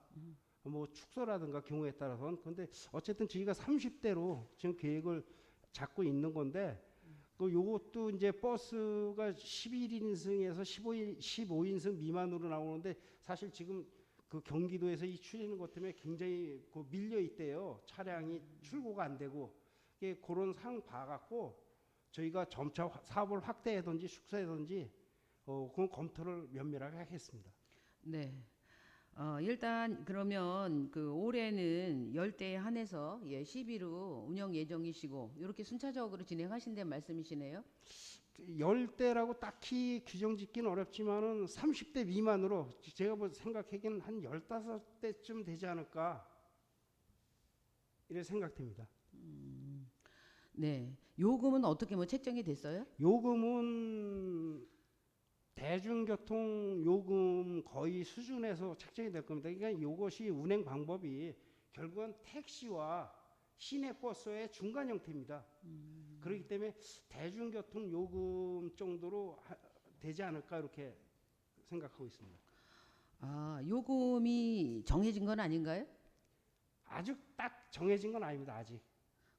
Speaker 17: 뭐 축소라든가 경우에 따라서는 근데 어쨌든 저희가 30대로 지금 계획을 잡고 있는 건데 그 요것도 이제 버스가 11인승에서 15인승 미만으로 나오는데 사실 지금 그 경기도에서 이 추진하는 것 때문에 굉장히 그 밀려 있대요. 차량이 출고가 안 되고. 그런 상황 봐갖고 저희가 점차 사업을 확대하든지 축소하든지 그건 검토를 면밀하게 하겠습니다.
Speaker 3: 네. 일단 그러면 그 올해는 열대에 한해서 예, 10위로 운영 예정이시고 이렇게 순차적으로 진행하신다는 말씀이시네요.
Speaker 17: 열대라고 딱히 규정 짓기는 어렵지만은 30대 미만으로 제가 뭐 생각하기에는 한 15대쯤 되지 않을까 이렇게 생각됩니다.
Speaker 3: 네. 요금은 어떻게 뭐 책정이 됐어요?
Speaker 17: 요금은 대중교통 요금 거의 수준에서 책정이 될 겁니다. 그러니까 이것이 운행 방법이 결국은 택시와 시내버스의 중간 형태입니다. 그렇기 때문에 대중교통 요금 정도로 되지 않을까 이렇게 생각하고 있습니다.
Speaker 3: 아, 요금이 정해진 건 아닌가요?
Speaker 17: 아직 딱 정해진 건 아닙니다. 아직.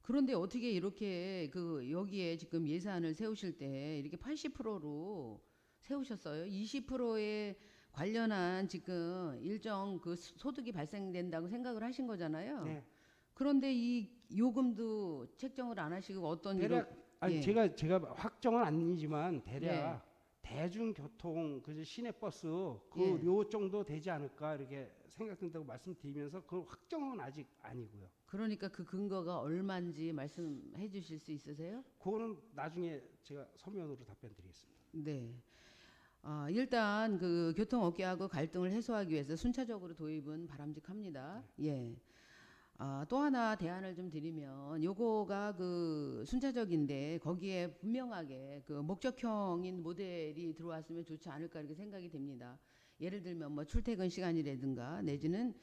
Speaker 3: 그런데 어떻게 이렇게 그 여기에 지금 예산을 세우실 때 이렇게 80%로 세우셨어요? 20%에 관련한 지금 일정 그 소득이 발생된다고 생각을 하신 거잖아요.
Speaker 17: 네.
Speaker 3: 그런데 이 요금도 책정을 안 하시고 어떤
Speaker 17: 대략 아니
Speaker 3: 예.
Speaker 17: 제가 확정은 아니지만 대략
Speaker 3: 네.
Speaker 17: 대중교통 그 시내버스
Speaker 3: 예.
Speaker 17: 요 정도 되지 않을까 이렇게 생각된다고 말씀드리면서 그 확정은 아직 아니고요.
Speaker 3: 그러니까 그 근거가 얼마인지 말씀해 주실 수 있으세요?
Speaker 17: 그거는 나중에 제가 서면으로 답변드리겠습니다.
Speaker 3: 네. 일단 그 교통업계하고 갈등을 해소하기 위해서 순차적으로 도입은 바람직합니다. 예. 또 하나 대안을 좀 드리면 요거가 그 순차적인데 거기에 분명하게 그 목적형인 모델이 들어왔으면 좋지 않을까 이렇게 생각이 됩니다. 예를 들면 뭐 출퇴근 시간이라든가 내지는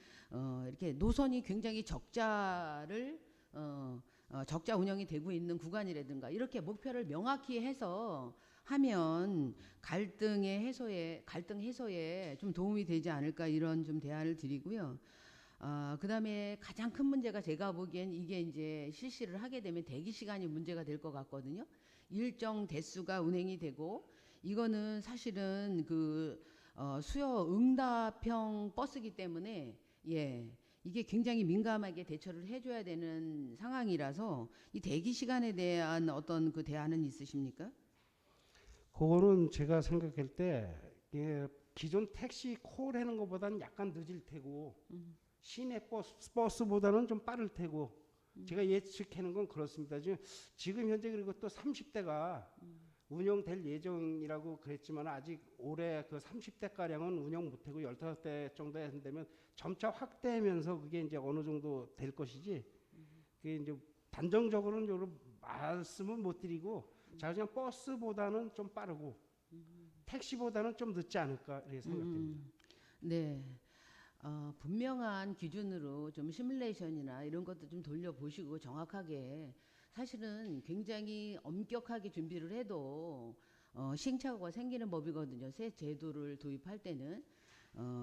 Speaker 3: 이렇게 노선이 굉장히 적자 운영이 되고 있는 구간이라든가 이렇게 목표를 명확히 해서 하면 갈등 해소에 좀 도움이 되지 않을까 이런 좀 대안을 드리고요. 그다음에 가장 큰 문제가 제가 보기엔 이게 이제 실시를 하게 되면 대기 시간이 문제가 될 것 같거든요. 일정 대수가 운행이 되고 이거는 사실은 그 수요 응답형 버스기 때문에 예. 이게 굉장히 민감하게 대처를 해줘야 되는 상황이라서 이 대기 시간에 대한 어떤 그 대안은 있으십니까?
Speaker 17: 그거는 제가 생각할 때 기존 택시 콜하는 것보다는 약간 늦을 테고 시내 버스보다는 좀 빠를 테고 제가 예측하는 건 그렇습니다. 지금 현재 그리고 또 30대가 운영될 예정이라고 그랬지만 아직 올해 그 30대 가량은 운영 못하고 15대 정도 된다면 점차 확대하면서 그게 이제 어느 정도 될 것이지 그게 이제 단정적으로는 여러 말씀은 못 드리고 자 그냥 버스보다는 좀 빠르고 택시보다는 좀 늦지 않을까 이렇게 생각됩니다.
Speaker 3: 네. 분명한 기준으로 좀 시뮬레이션이나 이런 것도 좀 돌려보시고 정확하게 사실은 굉장히 엄격하게 준비를 해도 시행착오가 생기는 법이거든요. 새 제도를 도입할 때는.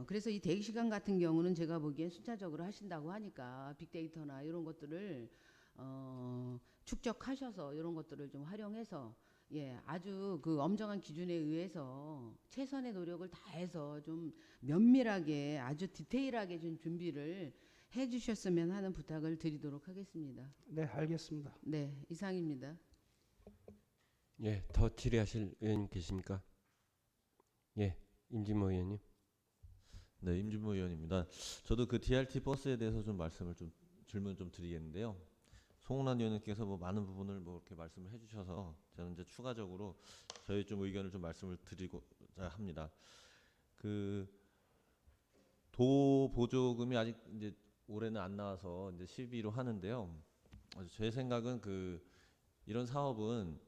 Speaker 3: 그래서 이 대기 시간 같은 경우는 제가 보기엔 순차적으로 하신다고 하니까 빅데이터나 이런 것들을 축적하셔서 이런 것들을 좀 활용해서 예, 아주 그 엄정한 기준에 의해서 최선의 노력을 다해서 좀 면밀하게 아주 디테일하게 좀 준비를 해주셨으면 하는 부탁을 드리도록 하겠습니다.
Speaker 17: 네, 알겠습니다.
Speaker 3: 네, 이상입니다.
Speaker 1: 예, 더 질의하실 의원님 계십니까? 예, 임진모 의원님.
Speaker 18: 네, 임진모 의원입니다. 저도 그 DRT 버스에 대해서 좀 질문 좀 드리겠는데요. 송은환 의원님께서 뭐 많은 부분을 뭐 이렇게 말씀을 해주셔서 저는 이제 추가적으로 저희 좀 의견을 좀 말씀을 드리고자 합니다. 그 도 보조금이 아직 이제 올해는 안 나와서 이제 12로 하는데요. 제 생각은 그 이런 사업은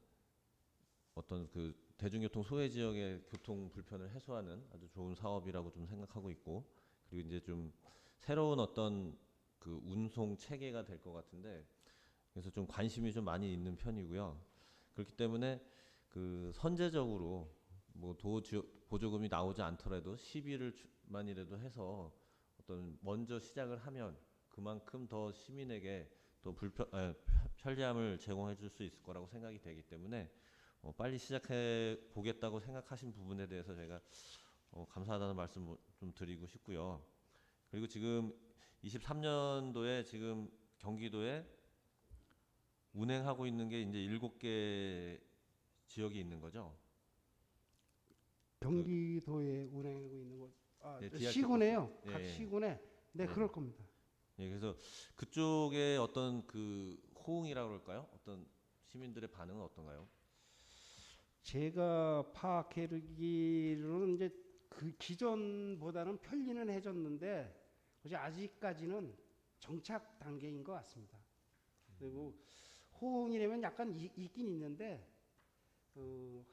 Speaker 18: 어떤 그 대중교통 소외 지역의 교통 불편을 해소하는 아주 좋은 사업이라고 좀 생각하고 있고 그리고 이제 좀 새로운 어떤 그 운송 체계가 될 것 같은데 그래서 좀 관심이 좀 많이 있는 편이고요. 그렇기 때문에 그 선제적으로 뭐 보조금이 나오지 않더라도 시비를만이라도 해서 어떤 먼저 시작을 하면 그만큼 더 시민에게 또 편리함을 제공해 줄 수 있을 거라고 생각이 되기 때문에 빨리 시작해 보겠다고 생각하신 부분에 대해서 제가 감사하다는 말씀 좀 드리고 싶고요. 그리고 지금 23년도에 지금 경기도에 운행하고 있는 게 이제 7개 지역이 있는 거죠.
Speaker 17: 경기도에 운행하고 있는 곳,
Speaker 18: 네, DRT
Speaker 17: 시군에요.
Speaker 18: 예,
Speaker 17: 각
Speaker 18: 예.
Speaker 17: 시군에 네, 그럴 겁니다.
Speaker 18: 예, 그래서 그쪽에 어떤 그 호응이라고 그럴까요? 어떤 시민들의 반응은 어떤가요?
Speaker 17: 제가 파악하기로는 이제 그 기존보다는 편리는 해줬는데 아직까지는 정착 단계인 것 같습니다. 그리고 호응이라면 약간 있긴 있는데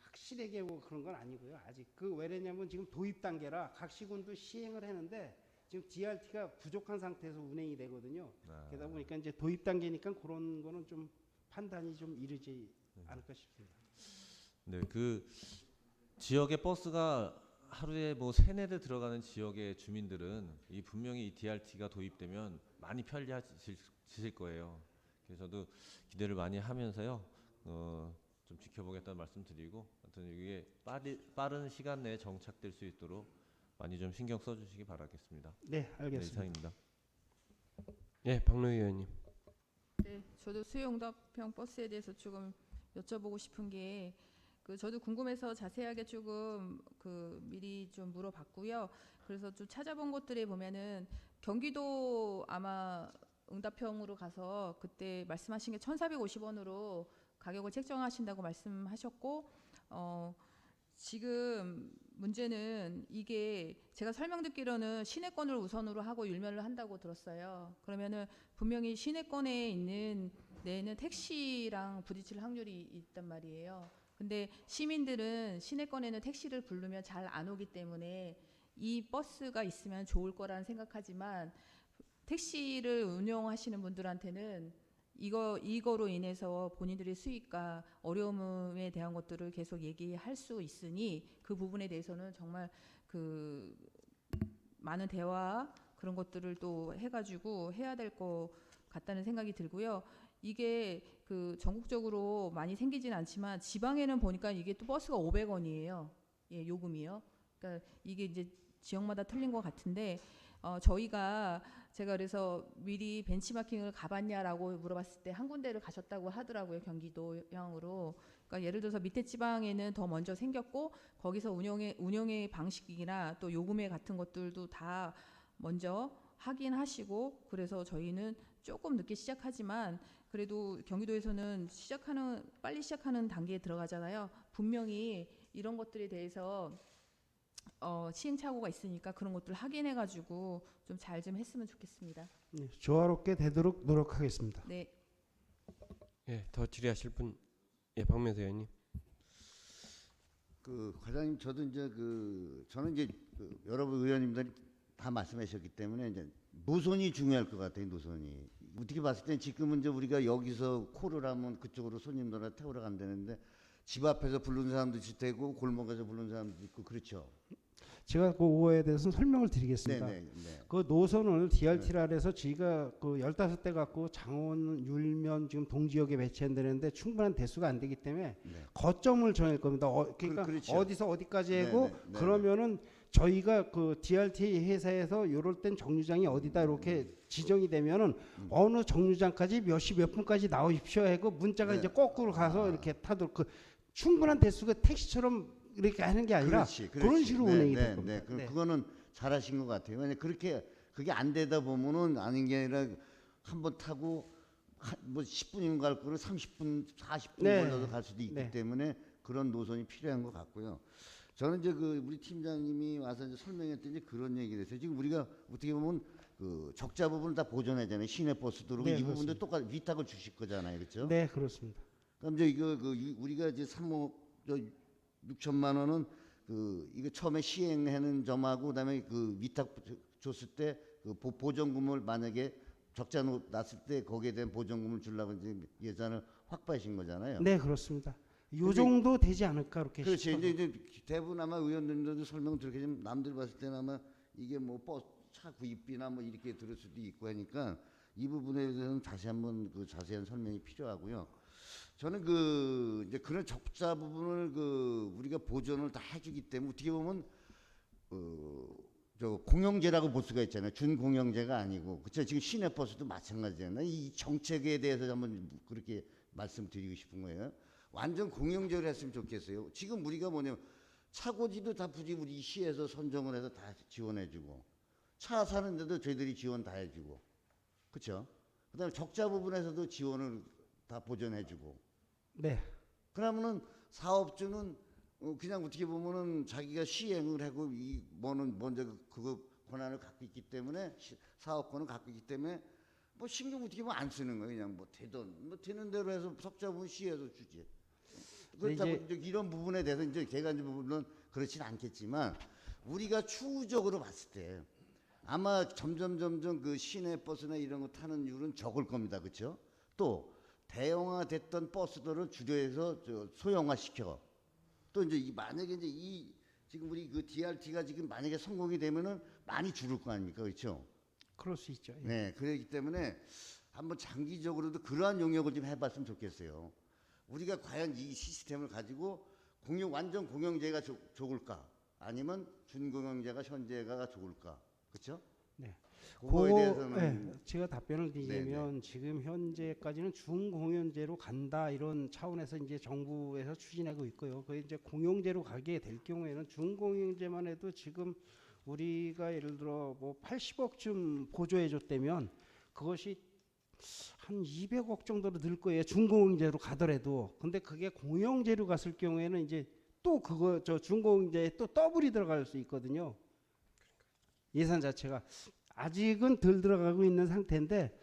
Speaker 17: 확실하게 뭐 그런 건 아니고요. 아직 왜냐면 지금 도입 단계라 각 시군도 시행을 했는데 지금 DRT가 부족한 상태에서 운행이 되거든요. 그러다 보니까 이제 도입 단계니까 그런 거는 좀 판단이 좀 이르지 않을까 싶습니다.
Speaker 18: 네, 그 지역의 버스가 하루에 뭐 3-4대 들어가는 지역의 주민들은 분명히 이 DRT가 도입되면 많이 편리해질 거예요. 그래서 저도 기대를 많이 하면서요. 좀 지켜보겠다는 말씀드리고, 하여튼 이게 빠른 시간 내에 정착될 수 있도록 많이 좀 신경 써주시기 바라겠습니다.
Speaker 17: 네, 알겠습니다.
Speaker 18: 네, 이상입니다.
Speaker 1: 예, 박노 의원님.
Speaker 10: 네, 저도 수요응답형 버스에 대해서 조금 여쭤보고 싶은 게 저도 궁금해서 자세하게 조금 미리 좀 물어봤고요. 그래서 좀 찾아본 것들에 보면은 경기도 아마 응답형으로 가서 그때 말씀하신 게 1,450원으로 가격을 책정하신다고 말씀하셨고 지금 문제는 이게 제가 설명 듣기로는 시내권을 우선으로 하고 율면을 한다고 들었어요. 그러면은 분명히 시내권에 있는 데는 택시랑 부딪힐 확률이 있단 말이에요. 근데 시민들은 시내권에는 택시를 부르면 잘 안 오기 때문에 이 버스가 있으면 좋을 거라는 생각하지만 택시를 운영하시는 분들한테는 이거로 인해서 본인들의 수익과 어려움에 대한 것들을 계속 얘기할 수 있으니 그 부분에 대해서는 정말 많은 대화 그런 것들을 또 해가지고 해야 될 것 같다는 생각이 들고요. 이게 전국적으로 많이 생기진 않지만 지방에는 보니까 이게 또 버스가 500원이에요. 예, 요금이요. 그러니까 이게 이제 지역마다 틀린 것 같은데 제가 그래서 미리 벤치마킹을 가봤냐라고 물어봤을 때 한 군데를 가셨다고 하더라고요. 경기도형으로. 그러니까 예를 들어서 밑에 지방에는 더 먼저 생겼고 거기서 운영의 방식이나 또 요금에 같은 것들도 다 먼저 확인하시고 그래서 저희는 조금 늦게 시작하지만 그래도 경기도에서는 빨리 시작하는 단계에 들어가잖아요. 분명히 이런 것들에 대해서 시행착오가 있으니까 그런 것들 확인해가지고 좀 잘 좀 했으면 좋겠습니다.
Speaker 17: 네, 조화롭게 되도록 노력하겠습니다.
Speaker 10: 네.
Speaker 1: 예, 더 질의하실 분, 예, 박명수 의원님.
Speaker 2: 과장님, 저는 이제 여러분 의원님들이 다 말씀하셨기 때문에 이제 노선이 중요할 것 같아요. 노선이 어떻게 봤을 때 지금은 이제 우리가 여기서 콜을 하면 그쪽으로 손님들을 태우러 간다는데 집 앞에서 부르는 사람도 있고 골목에서 부르는 사람도 있고 그렇죠.
Speaker 17: 제가 그거에 대해서는 설명을 드리겠습니다.
Speaker 2: 네.
Speaker 17: 그 노선을 DRT라 해서 저희가 15대 갖고 장원, 율면 지금 동지역에 배치한다는데 충분한 대수가 안 되기 때문에 거점을 정할 겁니다. 그러니까
Speaker 2: 그렇죠.
Speaker 17: 어디서 어디까지 하고
Speaker 2: 네.
Speaker 17: 그러면은 저희가 DRT 회사에서 요럴 땐 정류장이 어디다 이렇게 지정이 되면은 어느 정류장까지 몇 시 몇 분까지 나오십시오 하고 문자가 이제 거꾸로 가서 이렇게 타도록 충분한 대수가 택시처럼 이렇게 하는 게 아니라 그런 식으로 운행이 될 겁니다.
Speaker 2: 그거는 잘하신 것 같아요. 왜냐 그게 안 되다 보면은 아닌 게 아니라 한번 타고 뭐 10분이면 갈 거를 30분, 40분 걸려서 갈 수도 있기 때문에 그런 노선이 필요한 것 같고요. 저는 이제 우리 팀장님이 와서 이제 설명했더니 그런 얘기를 했어요. 지금 우리가 어떻게 보면 적자 부분을 다 보존하잖아요. 시내 버스도 그렇고 이 부분도 똑같이 위탁을 주실 거잖아요, 그렇죠?
Speaker 17: 네, 그렇습니다.
Speaker 2: 그럼 이제 우리가 이제 3억 6천만 원은 이거 처음에 시행하는 점하고 그다음에 위탁 줬을 때 보전금을 만약에 적자 났을 때 거기에 대한 보전금을 주려고 이제 예산을 확보하신 거잖아요.
Speaker 17: 네, 그렇습니다. 요 정도 되지 않을까 그렇게.
Speaker 2: 그렇죠. 이제 대부분 아마 의원님들도 설명 들겠지만 남들 봤을 때는 아마 이게 뭐 차 구입비나 뭐 이렇게 들을 수도 있고 하니까 이 부분에 대해서는 다시 한번 자세한 설명이 필요하고요. 저는 이제 그런 적자 부분을 우리가 보전을 다 해주기 때문에 어떻게 보면 저 공영제라고 볼 수가 있잖아요. 준공영제가 아니고. 그렇죠. 지금 시내버스도 마찬가지잖아요. 이 정책에 대해서 한번 그렇게 말씀드리고 싶은 거예요. 완전 공영제로 했으면 좋겠어요. 지금 우리가 뭐냐면 차고지도 다 굳이 우리 시에서 선정을 해서 다 지원해주고, 차 사는데도 저희들이 지원 다 해주고, 그렇죠. 그다음에 적자 부분에서도 지원을 다 보전해주고.
Speaker 17: 네.
Speaker 2: 그러면은 사업주는 그냥 어떻게 보면은 자기가 시행을 하고 이 뭐는 먼저 그거 권한을 갖고 있기 때문에 사업권을 갖고 있기 때문에 뭐 신경 어떻게 보면 안 쓰는 거예요. 그냥 뭐 되던 뭐 되는 대로 해서 적자 부분 시에서 주지. 그렇다고 이제 이런 부분에 대해서 이제 제가 이제 물론 그렇진 않겠지만 우리가 추후적으로 봤을 때 아마 점점 그 시내 버스나 이런 거 타는 율은 적을 겁니다. 그렇죠? 또 대형화됐던 버스들을 주류에서 소형화시켜. 또 이제 만약에 이제 지금 우리 그 DRT가 지금 만약에 성공이 되면은 많이 줄을 거 아닙니까? 그렇죠?
Speaker 17: 그럴 수 있죠. 예.
Speaker 2: 네, 그렇기 때문에 한번 장기적으로도 그러한 용역을 좀 해봤으면 좋겠어요. 우리가 과연 이 시스템을 가지고 완전 공영제가 좋을까? 아니면 준공영제가 현재가 좋을까? 그렇죠?
Speaker 17: 네.
Speaker 2: 그거에 대해서는
Speaker 17: 네, 제가 답변을 드리면 지금 현재까지는 준공영제로 간다 이런 차원에서 이제 정부에서 추진하고 있고요. 그 이제 공영제로 가게 될 경우에는 준공영제만 해도 지금 우리가 예를 들어 뭐 80억쯤 보조해 줬다면 그것이 한 200억 정도로 늘 거예요. 준공영제로 가더라도. 근데 그게 공영제로 갔을 경우에는 이제 또 그거 준공영제에 또 더블이 들어갈 수 있거든요. 예산 자체가 아직은 덜 들어가고 있는 상태인데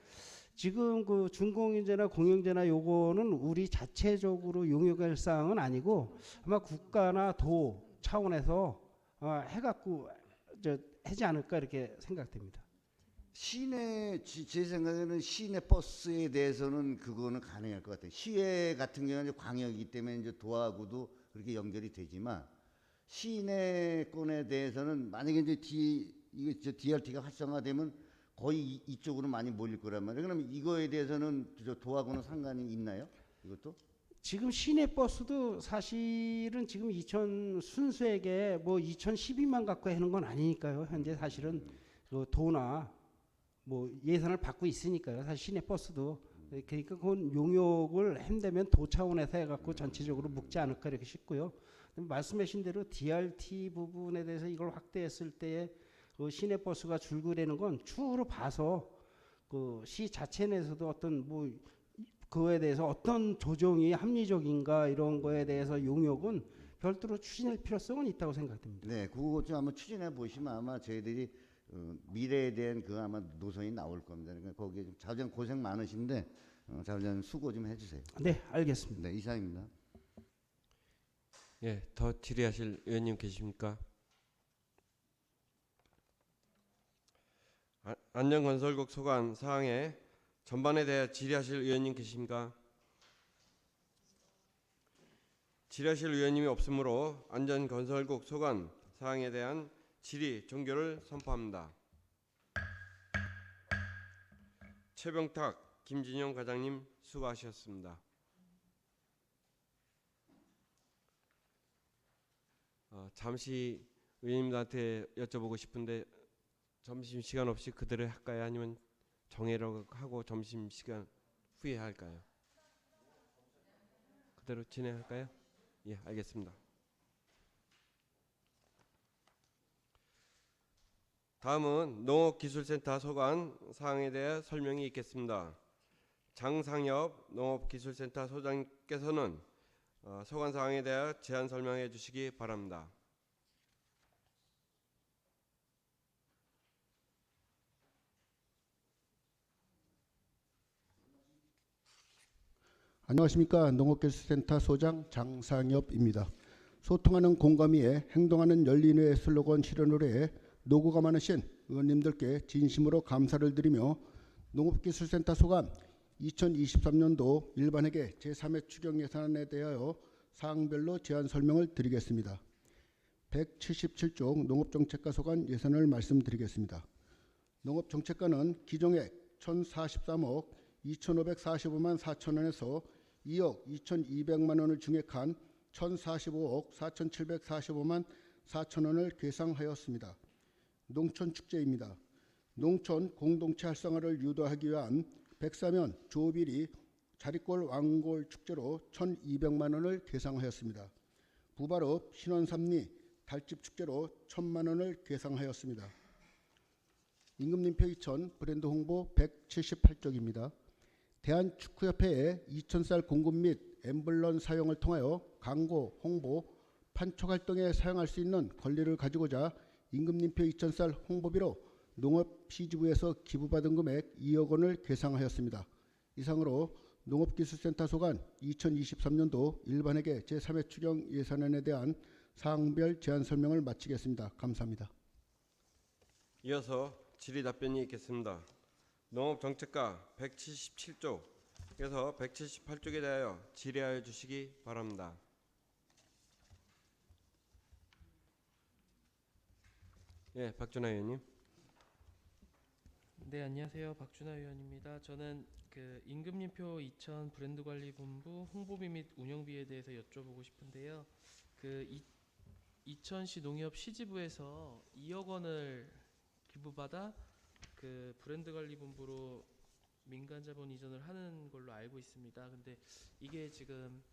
Speaker 17: 지금 그 준공영제나 공영제나 요거는 우리 자체적으로 용역할 사항은 아니고 아마 국가나 도 차원에서 해갖고 하지 않을까 이렇게 생각됩니다.
Speaker 2: 제 생각에는 시내 버스에 대해서는 그거는 가능할 것 같아요. 시외 같은 경우는 이제 광역이기 때문에 이제 도하고도 그렇게 연결이 되지만 시내권에 대해서는 만약에 이제 DRT가 활성화되면 거의 이쪽으로 많이 몰릴 거란 말이에요. 그러면 이거에 대해서는 도하고는 상관이 있나요? 이것도?
Speaker 17: 지금 시내 버스도 사실은 지금 순수하게 뭐 2012만 갖고 하는 건 아니니까요. 현재 사실은 그 도나 뭐 예산을 받고 있으니까요. 사실 시내 버스도 그러니까 그건 용역을 한다면 도 차원에서 해갖고 전체적으로 묶지 않을까 이렇게 싶고요. 말씀하신 대로 DRT 부분에 대해서 이걸 확대했을 때에 그 시내 버스가 줄거리는 건 추후로 봐서 그 시 자체 내에서도 어떤 뭐 그거에 대해서 어떤 조정이 합리적인가 이런 거에 대해서 용역은 별도로 추진할 필요성은 있다고 생각됩니다.
Speaker 2: 네, 그거 좀 한번 추진해 보시면 아마 저희들이 미래에 대한 그 아마 노선이 나올 겁니다. 그러니까 거기에 좀 자전 고생 많으신데 자전 수고 좀 해주세요.
Speaker 17: 네, 알겠습니다.
Speaker 2: 네, 이상입니다.
Speaker 1: 예, 더 질의하실 의원님 계십니까? 안전건설국 소관 사항에 전반에 대해 질의하실 의원님 계십니까? 질의하실 의원님이 없으므로 안전건설국 소관 사항에 대한 질의 종결을 선포합니다. 최병탁, 김진영 과장님 수고하셨습니다. 잠시 의원님들한테 여쭤보고 싶은데 점심시간 없이 그대로 할까요? 아니면 정회로 하고 점심시간 후에 할까요? 그대로 진행할까요? 예, 알겠습니다. 다음은 농업기술센터 소관 사항에 대해 설명이 있겠습니다. 장상엽 농업기술센터 소장께서는 소관 사항에 대해 제안 설명해 주시기 바랍니다.
Speaker 19: 안녕하십니까. 농업기술센터 소장 장상엽입니다. 소통하는 공감위에 행동하는 열린의 슬로건 실현을 해 노고가 많으신 의원님들께 진심으로 감사를 드리며 농업기술센터 소관 2023년도 일반회계 제3회 추경 예산안에 대하여 사항별로 제안 설명을 드리겠습니다. 177쪽 농업정책과 소관 예산을 말씀드리겠습니다. 농업정책과는 기존액 1,043억 2,545만 4천 원에서 2억 2,200만 원을 증액한 1,045억 4,745만 4천 원을 계상하였습니다. 농촌축제입니다. 농촌 공동체 활성화를 유도하기 위한 백사면 조비리 자리골 왕골 축제로 1,200만 원을 계상하였습니다. 부발업 신원삼리 달집 축제로 1,000만 원을 계상하였습니다. 임금님표 2000 브랜드 홍보 178쪽입니다. 대한축구협회의 2000살 공급 및 엠블럼 사용을 통하여 광고, 홍보, 판촉 활동에 사용할 수 있는 권리를 가지고자 임금님표 2000살 홍보비로 농업시지부에서 기부받은 금액 2억 원을 계상하였습니다. 이상으로 농업기술센터 소관 2023년도 일반회계 제3회 추경 예산안에 대한 사항별 제안 설명을 마치겠습니다. 감사합니다.
Speaker 1: 이어서 질의 답변이 있겠습니다. 농업정책과 177쪽에서 178쪽에 대하여 질의하여 주시기 바랍니다. 예, 박준하 의원님.
Speaker 6: 네, 안녕하세요. 박준하 의원입니다. 저는 그 임금님표 2000 브랜드관리본부 홍보비 및 운영비에 대해서 여쭤보고 싶은데요. 그 이천시 농협 시지부에서 2억 원을 기부받아 그 브랜드관리본부로 민간자본 이전을 하는 걸로 알고 있습니다. 근데 이게 지금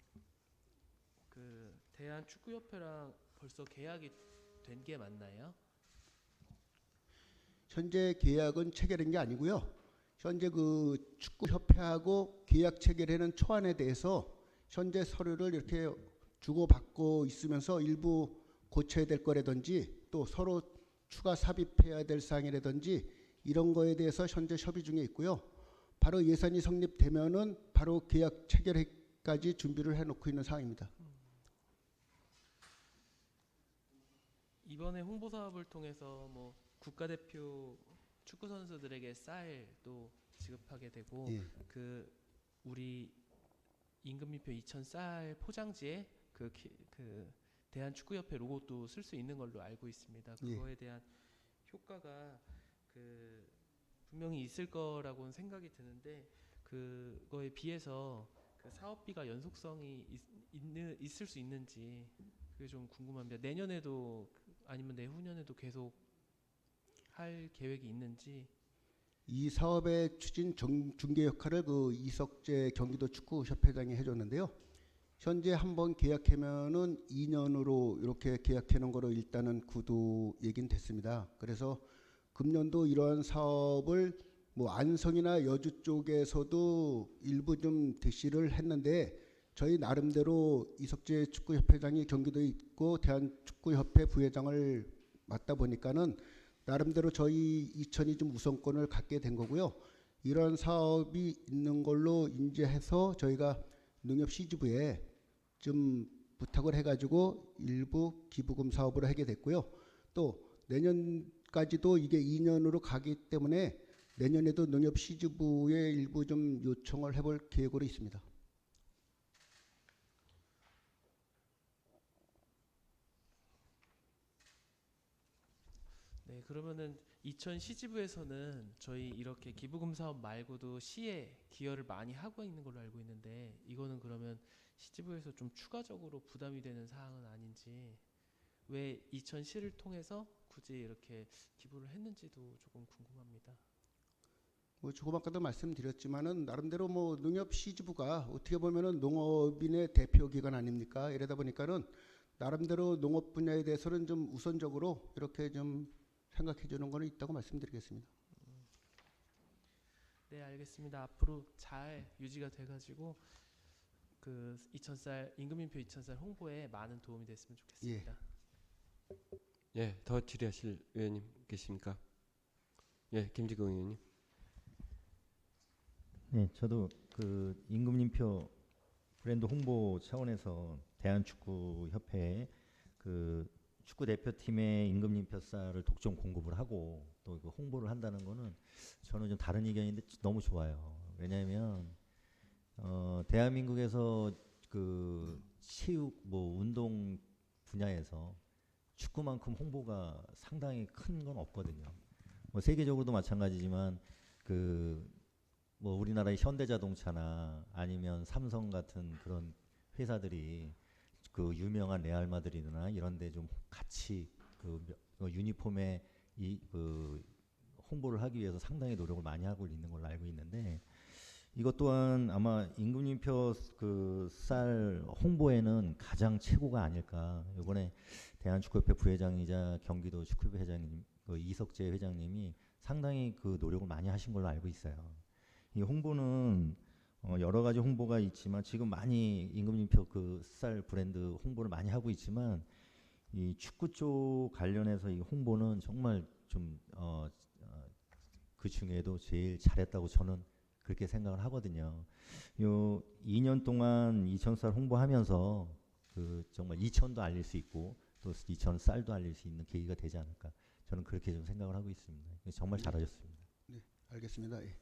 Speaker 6: 그 대한축구협회랑 벌써 계약이 된 게 맞나요?
Speaker 19: 현재 계약은 체결한 게 아니고요. 현재 그 축구협회하고 계약 체결하는 초안에 대해서 현재 서류를 이렇게 주고받고 있으면서 일부 고쳐야 될 거라든지 또 서로 추가 삽입해야 될 사항이라든지 이런 거에 대해서 현재 협의 중에 있고요. 바로 예산이 성립되면은 바로 계약 체결까지 준비를 해놓고 있는 상황입니다.
Speaker 6: 이번에 홍보 사업을 통해서 뭐 국가대표 축구 선수들에게 쌀도 지급하게 되고
Speaker 19: 예.
Speaker 6: 그 우리 임금님표 2000 쌀 포장지에 그 대한축구협회 로고도 쓸 수 있는 걸로 알고 있습니다. 그거에 대한 효과가 그 분명히 있을 거라고는 생각이 드는데 그거에 비해서 그 사업비가 연속성이 있을 수 있는지 그게 좀 궁금합니다. 내년에도 아니면 내후년에도 계속 할 계획이 있는지.
Speaker 19: 이 사업의 추진 중개 역할을 그 이석재 경기도 축구협회장이 해줬는데요. 현재 한번 계약하면은 2년으로 이렇게 계약하는 거로 일단은 구두 얘기는 됐습니다. 그래서 금년도 이러한 사업을 뭐 안성이나 여주 쪽에서도 일부 좀 대시를 했는데 저희 나름대로 이석재 축구협회장이 경기도에 있고 대한축구협회 부회장을 맡다 보니까는 나름대로 저희 이천이 좀 우선권을 갖게 된 거고요. 이런 사업이 있는 걸로 인지해서 저희가 농협시지부에 좀 부탁을 해가지고 일부 기부금 사업을 하게 됐고요. 또 내년까지도 이게 2년으로 가기 때문에 내년에도 농협시지부에 일부 좀 요청을 해볼 계획으로 있습니다.
Speaker 6: 네, 그러면은 이천 시지부에서는 저희 이렇게 기부금 사업 말고도 시에 기여를 많이 하고 있는 걸로 알고 있는데 이거는 그러면 시지부에서 좀 추가적으로 부담이 되는 사항은 아닌지 왜 이천시를 통해서 굳이 이렇게 기부를 했는지도 조금 궁금합니다.
Speaker 19: 뭐 조금 아까도 말씀드렸지만은 나름대로 뭐 농협시지부가 어떻게 보면은 농업인의 대표 기관 아닙니까? 이러다 보니까는 나름대로 농업 분야에 대해서는 좀 우선적으로 이렇게 좀 생각해 주는 거는 있다고 말씀드리겠습니다.
Speaker 6: 네, 알겠습니다. 앞으로 잘 유지가 돼가지고 그 2000살 임금님표 2000살 홍보에 많은 도움이 됐으면 좋겠습니다.
Speaker 1: 예, 더 질의하실 의원님 계십니까? 예, 김지국 의원님.
Speaker 8: 네, 저도 그 임금님표 브랜드 홍보 차원에서 대한축구협회에 그 축구 대표팀의 임금님표 쌀을 독점 공급을 하고 또 그 홍보를 한다는 거는 저는 좀 다른 의견인데 너무 좋아요. 왜냐하면 대한민국에서 그 체육 뭐 운동 분야에서 축구만큼 홍보가 상당히 큰 건 없거든요. 뭐 세계적으로도 마찬가지지만 그 뭐 우리나라의 현대자동차나 아니면 삼성 같은 그런 회사들이 그 유명한 레알마드리드나 이런데 좀 같이 그 유니폼에 그 홍보를 하기 위해서 상당히 노력을 많이 하고 있는 걸로 알고 있는데, 이것 또한 아마 임금님표 그 쌀 홍보에는 가장 최고가 아닐까. 이번에 대한축구협회 부회장이자 경기도 축구협회 회장님 그 이석재 회장님이 상당히 그 노력을 많이 하신 걸로 알고 있어요. 이 홍보는 여러 가지 홍보가 있지만 지금 많이 임금님표 그 쌀 브랜드 홍보를 많이 하고 있지만 이 축구 쪽 관련해서 이 홍보는 정말 좀 그 중에도 제일 잘했다고 저는 그렇게 생각을 하거든요. 요 2년 동안 이천쌀 홍보하면서 그 정말 이천도 알릴 수 있고 또 이천 쌀도 알릴 수 있는 계기가 되지 않을까, 저는 그렇게 좀 생각을 하고 있습니다. 정말 잘하셨습니다.
Speaker 19: 네, 알겠습니다. 예.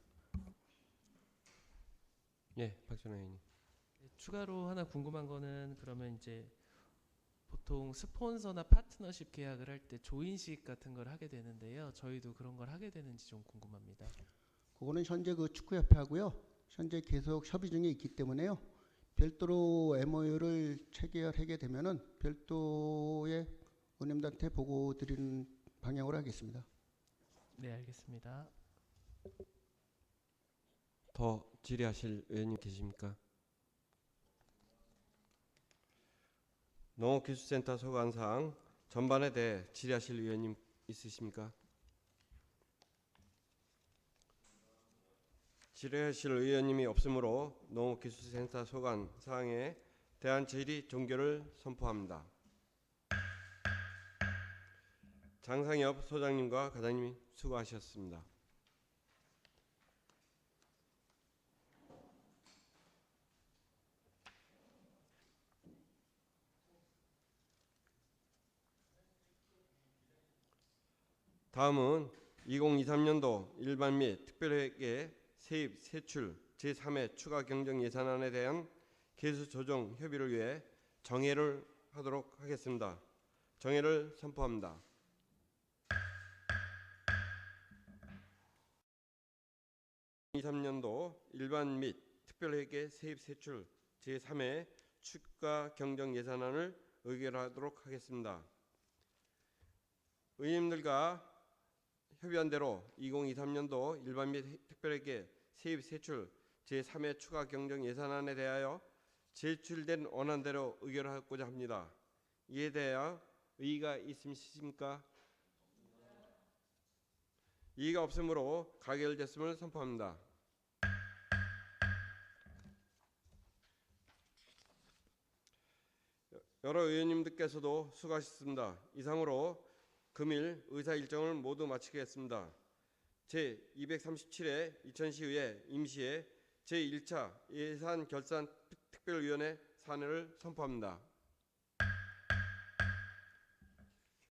Speaker 1: 예, 박준호 의원님.
Speaker 6: 추가로 하나 궁금한 거는 그러면 이제 보통 스폰서나 파트너십 계약을 할 때 조인식 같은 걸 하게 되는데요. 저희도 그런 걸 하게 되는지 좀 궁금합니다.
Speaker 19: 그거는 현재 그 축구협회하고요. 현재 계속 협의 중에 있기 때문에요. 별도로 MOU를 체결하게 되면은 별도의 의원님들한테 보고 드리는 방향으로 하겠습니다.
Speaker 6: 네, 알겠습니다.
Speaker 1: 더 질의하실 의원님 계십니까? 농업기술센터 소관사항 전반에 대해 질의하실 의원님 있으십니까? 질의하실 의원님이 없으므로 농업기술센터 소관사항에 대한 질의 종결을 선포합니다. 장상엽 소장님과 과장님이 수고하셨습니다. 다음은 2023년도 일반 및 특별회계 세입 세출 제3회 추가 경정 예산안에 대한 개수 조정 협의를 위해 정회를 하도록 하겠습니다. 정회를 선포합니다. (2023년도) 일반 및 특별회계 세입 세출 제3회 추가 경정 예산안을 의결하도록 하겠습니다. 의원님들과 협의한 대로 2023년도 일반 및 특별회계 세입 세출 제3회 추가 경정 예산안에 대하여 제출된 원안대로 의결하고자 합니다. 이에 대하여 의의가 있으십니까? 이의가 없으므로 가결됐음을 선포합니다. 여러 의원님들께서도 수고하셨습니다. 이상으로 금일 의사 일정을 모두 마치겠습니다. 제237회 이천시의회 임시회 제1차 예산결산 특별위원회 사내를 선포합니다.